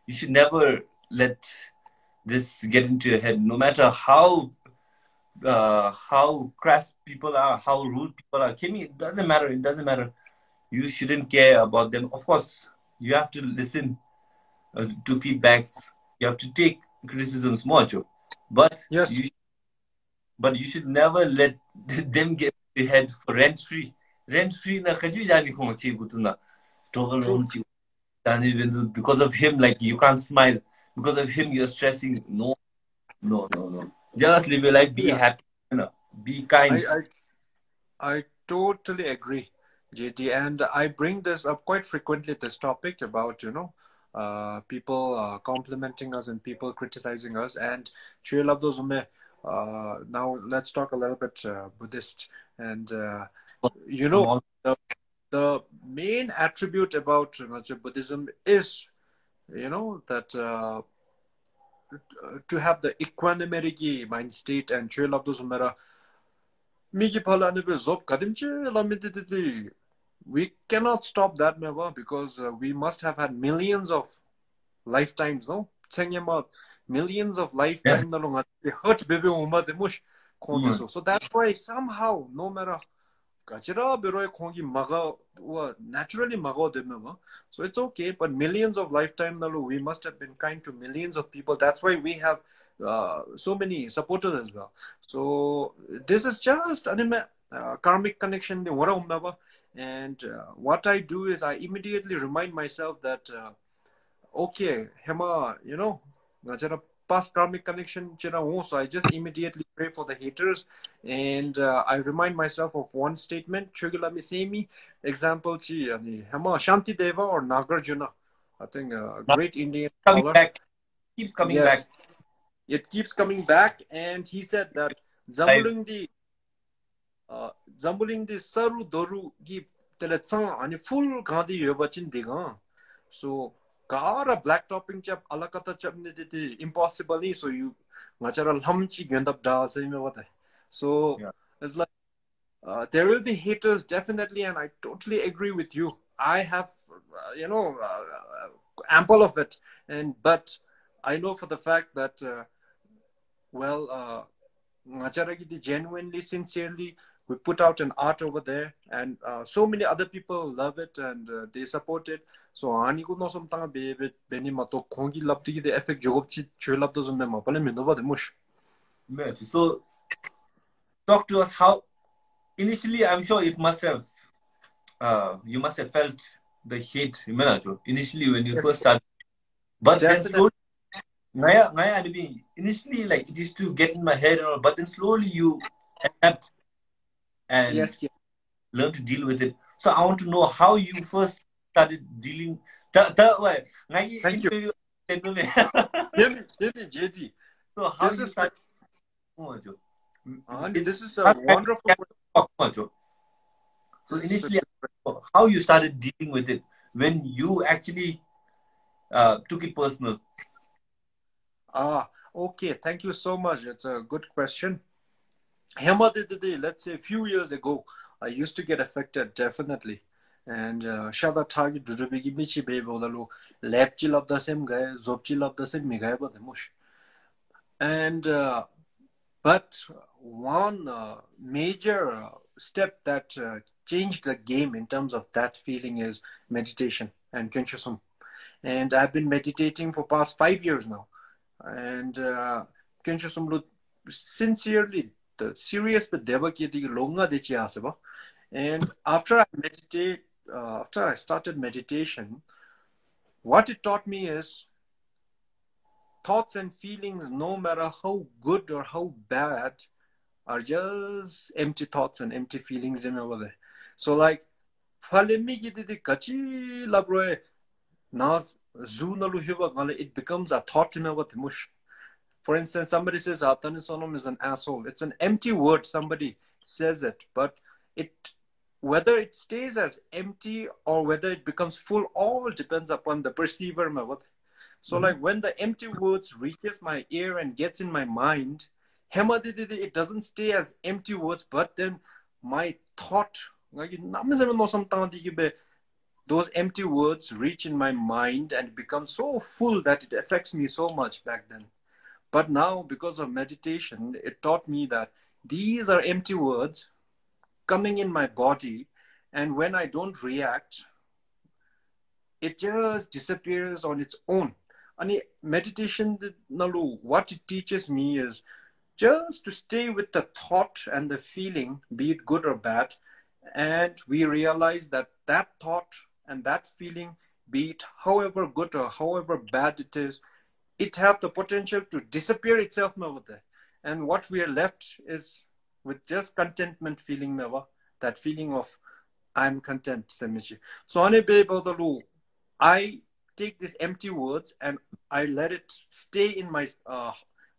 You should never let this get into your head. No matter how crass people are, how rude people are. Kimmy, it doesn't matter. It doesn't matter. You shouldn't care about them. Of course, you have to listen to feedbacks. You have to take criticisms more, but Yes. you should never let them get your head for rent free. Rent free na kaju jani ko chi butuna. Because of him, like you can't smile. Because of him, you're stressing. No. Just live your life. Be happy. Be kind. I totally agree, JT, and I bring this up quite frequently. This topic about people complimenting us and people criticizing us. And now let's talk a little bit Buddhist. And the main attribute about Buddhism is that to have the equanimity mind state, and we cannot stop that because we must have had millions of lifetimes, no? Millions of lifetimes. So that's why somehow, no matter naturally so it's okay, but millions of lifetime we must have been kind to millions of people. That's why we have so many supporters as well. So this is just karmic connection. And what I do is I immediately remind myself that okay, Hema, past karmic connection, so I just immediately pray for the haters, and I remind myself of one statement. Example, Hema Shanti Deva or Nagarjuna, I think a great Indian scholar. Keeps coming back. It keeps coming back, and he said that Zambuling the Saru Doru gi Teletsang and full Gandhi Yobachin Diga. So Kara black topping chap alakata chap impossible. So you natural humchi end up da same what. So it's like there will be haters definitely, and I totally agree with you. I have ample of it, but I know for the fact that well, genuinely, sincerely, we put out an art over there, and so many other people love it, and they support it. So 아니고 노섬 땅에 베베 데니마 또 공기 랍디기 데 에펙 조급지 줄랍도 좀 내마 빨리 민도바 데무시. So talk to us how initially. I'm sure it must have you must have felt the hate initially when you first started, but then slowly initially like it used to get in my head and all, but then slowly you adapt and yes. learn to deal with it. So I want to know how you first started dealing. Thank you. Give me JD. So how you started? This is a wonderful. So initially, how you started dealing with it when you actually took it personal? Okay. Thank you so much. It's a good question. Let's say a few years ago, I used to get affected, definitely. And Shada target Dudubigi Michi Bebo, Lepchil of the same guy, Zopchil of the same Migaiba the Mush. And but one major step that changed the game in terms of that feeling is meditation and Kensho. And I've been meditating for past 5 years now. And Kensho sincerely, the serious but devaki longa de chiasaba. And after I started meditation, what it taught me is thoughts and feelings, no matter how good or how bad, are just empty thoughts and empty feelings in over there. So like, it becomes a thought in over the mush. For instance, somebody says Tandin Sonam is an asshole. It's an empty word. Somebody says it, but whether it stays as empty or whether it becomes full, all depends upon the perceiver. So like when the empty words reaches my ear and gets in my mind, it doesn't stay as empty words, but then my thought, those empty words reach in my mind and become so full that it affects me so much back then. But now, because of meditation, it taught me that these are empty words coming in my body, and when I don't react, it just disappears on its own. And meditation, what it teaches me is just to stay with the thought and the feeling, be it good or bad, and we realize that that thought and that feeling, be it however good or however bad it is, it have the potential to disappear itself over there. And what we are left is with just contentment feeling, that feeling of I'm content. So I take these empty words and I let it stay in my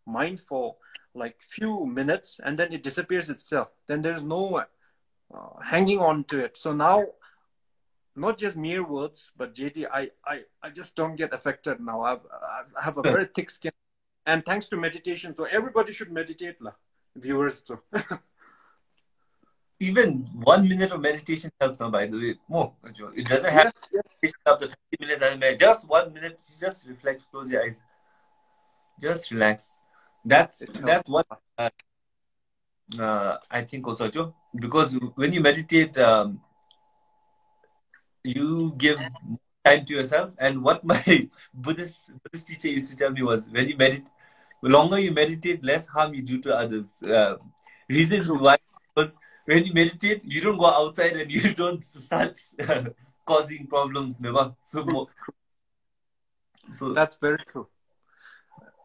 mind for like few minutes, and then it disappears itself. Then there's no hanging on to it. So now, not just mere words, but JT, I just don't get affected now. I have a very thick skin, and thanks to meditation. So everybody should meditate, viewers too. Even 1 minute of meditation helps, by the way. More, it doesn't have to up to 30 minutes. Just 1 minute, just reflect, close your eyes, just relax. That's what I think also, Joe. Because when you meditate, you give time to yourself. And what my Buddhist teacher used to tell me was, when you meditate, the longer you meditate, less harm you do to others. Reason why was, when you meditate, you don't go outside and you don't start causing problems. Never. So that's very true.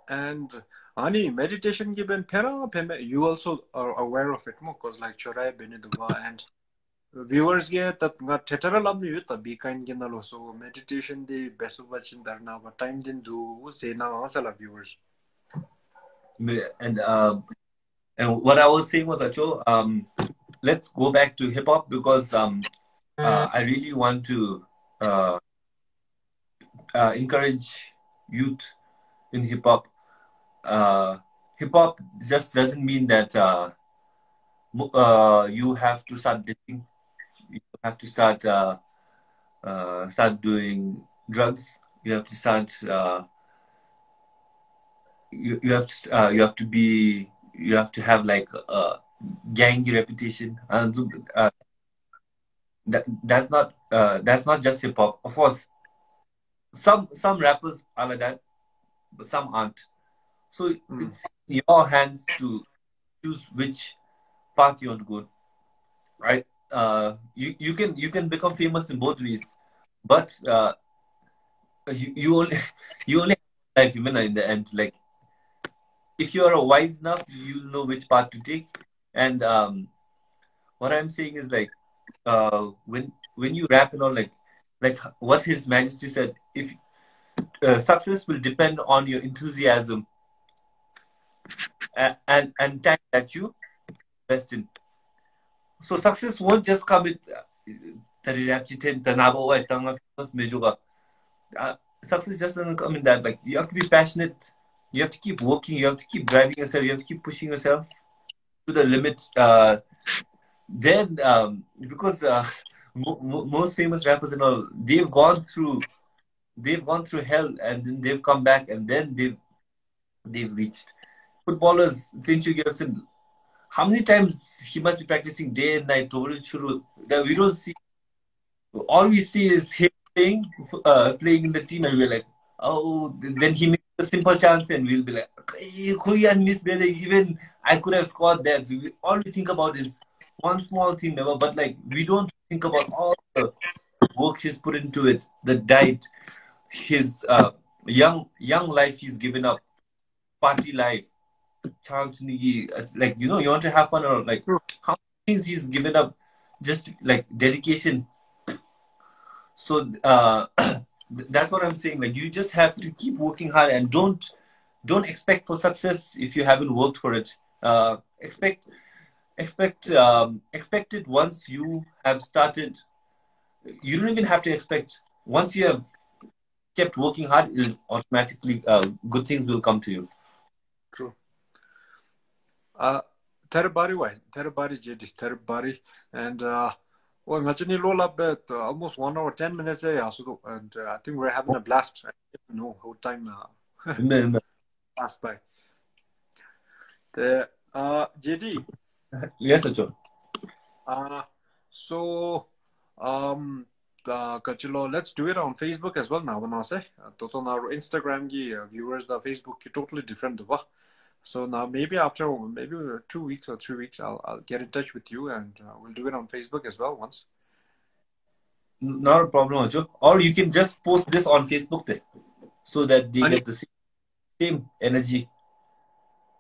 And meditation given you also are aware of it more, because like Chorai Beneduva and viewers get that be kind so meditation the best watching there now, but time didn't do say now viewers. And what I was saying was, Acho, let's go back to hip hop, because I really want to encourage youth in hip hop. Hip hop just doesn't mean that you have to start dating. You have to start doing drugs. You have to start. You have to be. You have to have like a gangy reputation, and that's not just hip hop. Of course, some rappers are like that, but some aren't. So it's in your hands to choose which path you want to go. Right? You can become famous in both ways, but you only you only have life, even in the end. Like if you are wise enough, you'll know which path to take. And what I'm saying is like when you rap and all, like what His Majesty said, if success will depend on your enthusiasm and time that you invest in. So success won't just come with success just doesn't come in that. Like you have to be passionate, you have to keep working, you have to keep driving yourself, you have to keep pushing yourself to the limit. Then because most famous rappers and all, they've gone through hell, and then they've come back, and then they've reached. Footballers, Tinchu Gerson, how many times he must be practicing day and night that we don't see. All we see is him playing in the team, and we're like, oh, then he makes a simple chance, and we'll be like, even I could have scored that. So all we think about is one small thing, never, but like we don't think about all the work he's put into it, the diet, his young life he's given up, party life, it's like, you want to have fun, or like how many things he's given up, just like dedication. So that's what I'm saying. Like you just have to keep working hard, and don't expect for success if you haven't worked for it. Expect it once you have started. You don't even have to expect. Once you have kept working hard, it'll automatically good things will come to you. True. Terabari JD, Terabari, and well, imagine low up at almost 1 hour 10 minutes, and I think we're having a blast. I don't know how time passed by. The JD. Yes, Achal. So Kachilo, let's do it on Facebook as well now. When I say total now Instagram viewers, the Facebook totally different. So now maybe after 2 weeks or 3 weeks, I'll get in touch with you, and we'll do it on Facebook as well once. Not a problem, Achal. Or you can just post this on Facebook there, so that they get the same energy.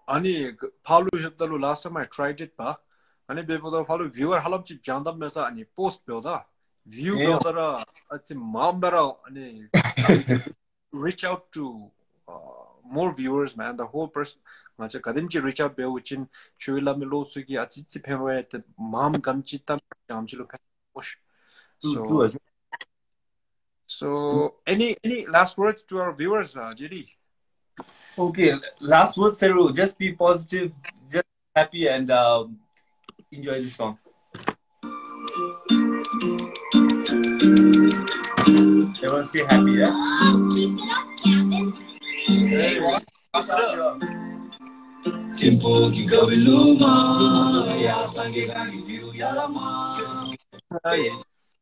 Ani Palu Hipdalu, last time I tried it, Ani people follow viewer halam chip jandam mesa ani post builder view builder it's a mambara ani reach out to more viewers, man. The whole person kadimchi reach out bewuchin chuila melo sugi atsi pemwe the mam gamchi tam jamchi push. So any last words to our viewers, JD? Okay, last words, Saru. Just be positive, just happy, and enjoy the song. Everyone stay happy, yeah? Keep it up, Captain. Hey, what's up? Tempo ki kaviluma, ya sange gangi view yalama.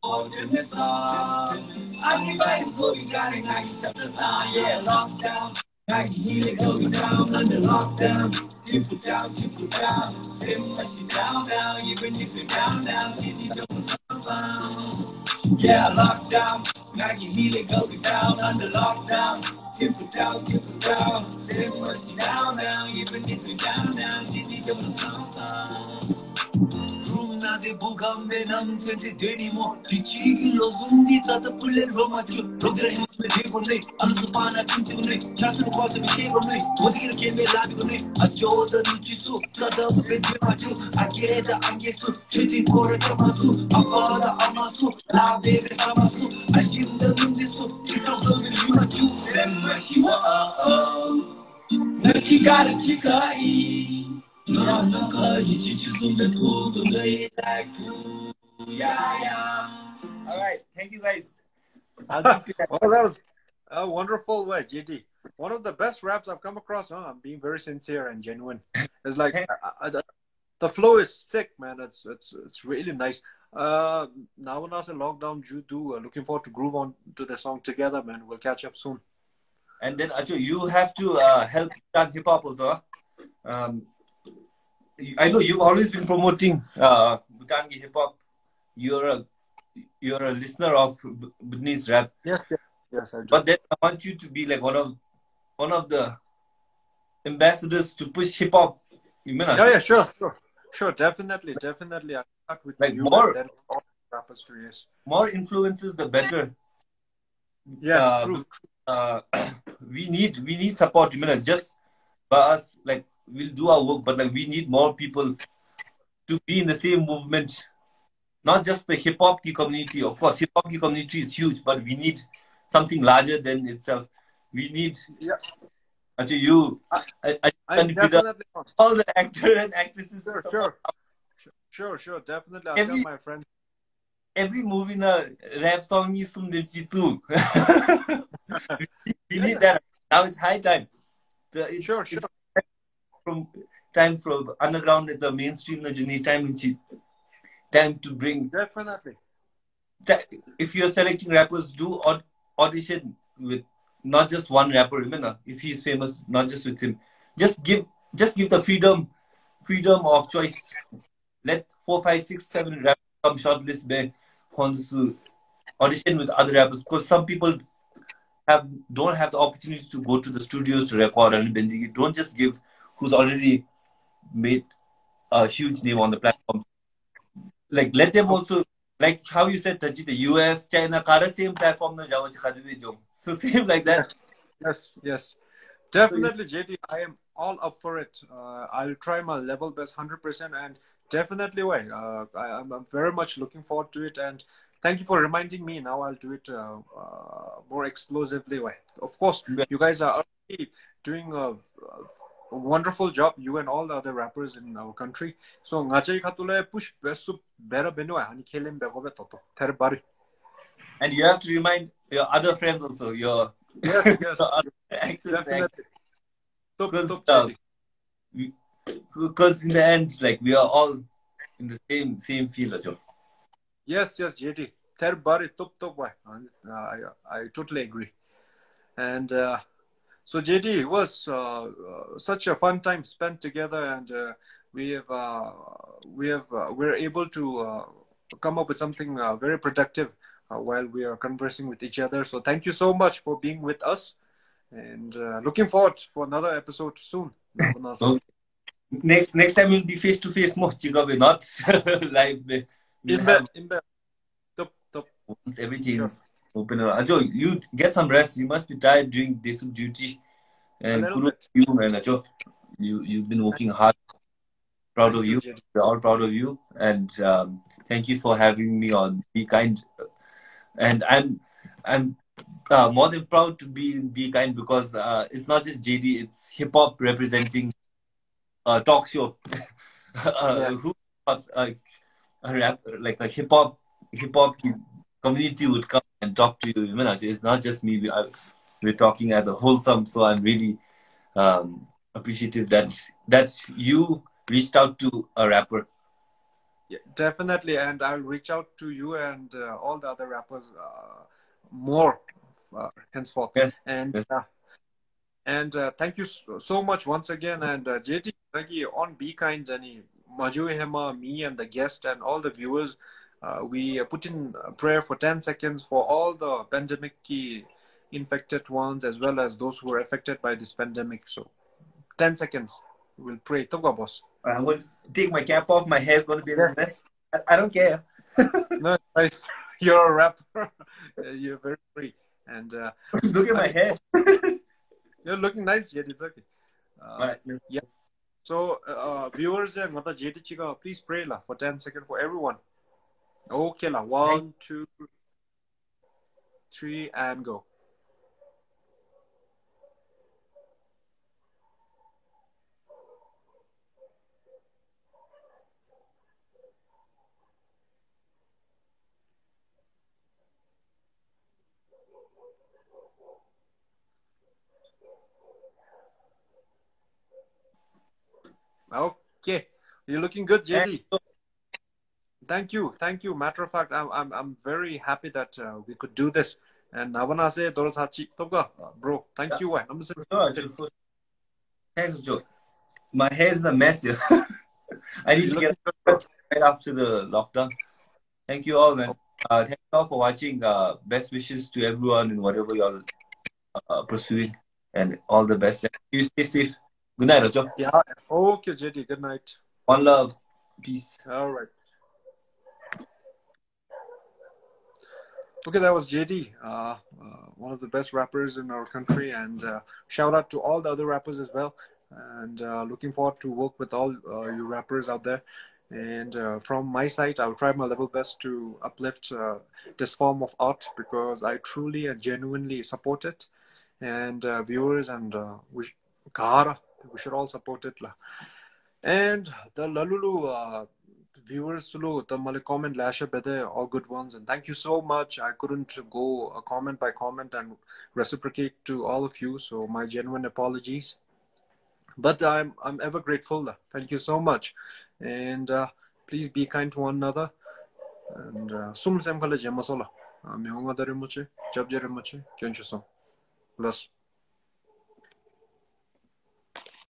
On to the sun, I need life going down and I step the line, yeah, lockdown. I can hear it going down under lockdown. Tempo down, send my shit down, even if you're down, you don't sound. Yeah, lockdown. I can hear it going down under lockdown. Tempo down, send my shit down, even if you're down, you don't sound. Naze bugambe nam sente deni mo dichigi lozumdi tata pulen romachu rogra himas me devon ne ansupana chintu ne chasu kwata me shego ne modikira keme labigo ne ajoda nuchisu kada bedemachu ageda angesu chiti kore tamasu apada amasu la bebe samasu ajinda nundisu chitozo me limachu semma shiwa nachi gara chikai Alright, thank you guys. I'll Well, keep it. that was a wonderful way, JD. One of the best raps I've come across. Huh? I'm being very sincere and genuine. It's like the flow is sick, man. It's really nice. Now when I was in lockdown, you do looking forward to groove on to the song together, man. We'll catch up soon. And then Acho, you have to help start hip hop also. Um, I know you've always been promoting Bhutanese hip hop. You're a listener of Bhutanese rap. Yes, yes, yes, I do. But then I want you to be like one of the ambassadors to push hip hop. You mean Yeah, sure, definitely. I start with like you more and then all rappers too. Yes. more influences the better. Yes, true. We need support. You mean just by us, like we'll do our work, but like we need more people to be in the same movement. Not just the hip hop community. Of course, hip hop community is huge, but we need something larger than itself. We need. Yeah. Actually, you. I definitely want. All the actors and actresses. Sure. Definitely, I'll tell my friends. Every movie na rap song is some too. We need that. Now it's high time. Sure. From underground to the mainstream na journey time to bring. Definitely. If you're selecting rappers, do audition with not just one rapper. Remember, if he's famous, not just with him. Just give the freedom of choice. Let 4, 5, 6, 7 rappers come shortlist by audition with other rappers, because some people don't have the opportunity to go to the studios to record, and don't just give who's already made a huge name on the platform. Like let them also, like how you said that the US, China, same platform. So same like that. Yes. Definitely, JD. I am all up for it. I'll try my level best, 100%, and definitely way. I'm very much looking forward to it, and thank you for reminding me. Now I'll do it more explosively way. Of course, you guys are already doing a wonderful job. You and all the other rappers in our country. So ngachai khatule push best better benua hani khelim begobe toto. Bari. And you have to remind your other friends also. Yes. Definitely. Top, because in the end, like we are all in the same field, Ajo. Yes, JD. Bari top way. I totally agree. And so JD, it was such a fun time spent together, and we're able to come up with something very productive while we are conversing with each other. So thank you so much for being with us, and looking forward for another episode soon. So, next time we'll be face to face more, Chigabe, not live. In bed. Top. Once everything's open. Ajo, you get some rest. You must be tired doing this duty. And kudos to you, man. Ajo, you've been working hard. Proud of you. We're all proud of you. And thank you for having me on Be Kind. And I'm more than proud to be kind, because it's not just JD, it's hip hop representing a talk show. Who thought a rap, like a hip hop community would come and talk to you? It's not just me. We're talking as a wholesome. So I'm really appreciative that you reached out to a rapper. Yeah, definitely, and I'll reach out to you and all the other rappers more henceforth. Yes. And thank you so much once again. And JT, on Be Kind, Maju Hema, me and the guest and all the viewers, we put in a prayer for 10 seconds for all the pandemic infected ones, as well as those who are affected by this pandemic. So 10 seconds, we'll pray. Toga boss. I'm going to take my cap off. My hair's going to be a mess. I don't care. No, nice. You're a rapper. You're very free. And look at my hair. You're looking nice, JD. It's okay. Right. Yeah. So, viewers, JD Chiga, please pray for 10 seconds for everyone. Okay, 1, 2, 3, and go. Okay. You're looking good, And JD. Thank you. Matter of fact, I'm very happy that we could do this. And Navanase Dorosachi Toga, bro. Thank you. I'm for sure, thanks, Joe. My hair is a mess here. I need You're to get looking good, a bro. cut right after the lockdown. Thank you all, man. Thank you all for watching. Best wishes to everyone in whatever you're pursuing, and all the best. You stay safe. Good night, Rajo. Yeah. Okay, JD. Good night. One love. Peace. All right. Okay, that was JD, one of the best rappers in our country, and shout out to all the other rappers as well. And looking forward to work with all you rappers out there. And from my side, I'll try my level best to uplift this form of art because I truly and genuinely support it. And viewers and we should all support it. And the Lalulu viewers, the Mali comment lasha bede all good ones, and thank you so much. I couldn't go comment by comment and reciprocate to all of you, so my genuine apologies. But I'm ever grateful. Thank you so much, and please be kind to one another. And sum sem kala jemasola. Mihonga dare moche, jab jare moche, kyon chusam. Thus.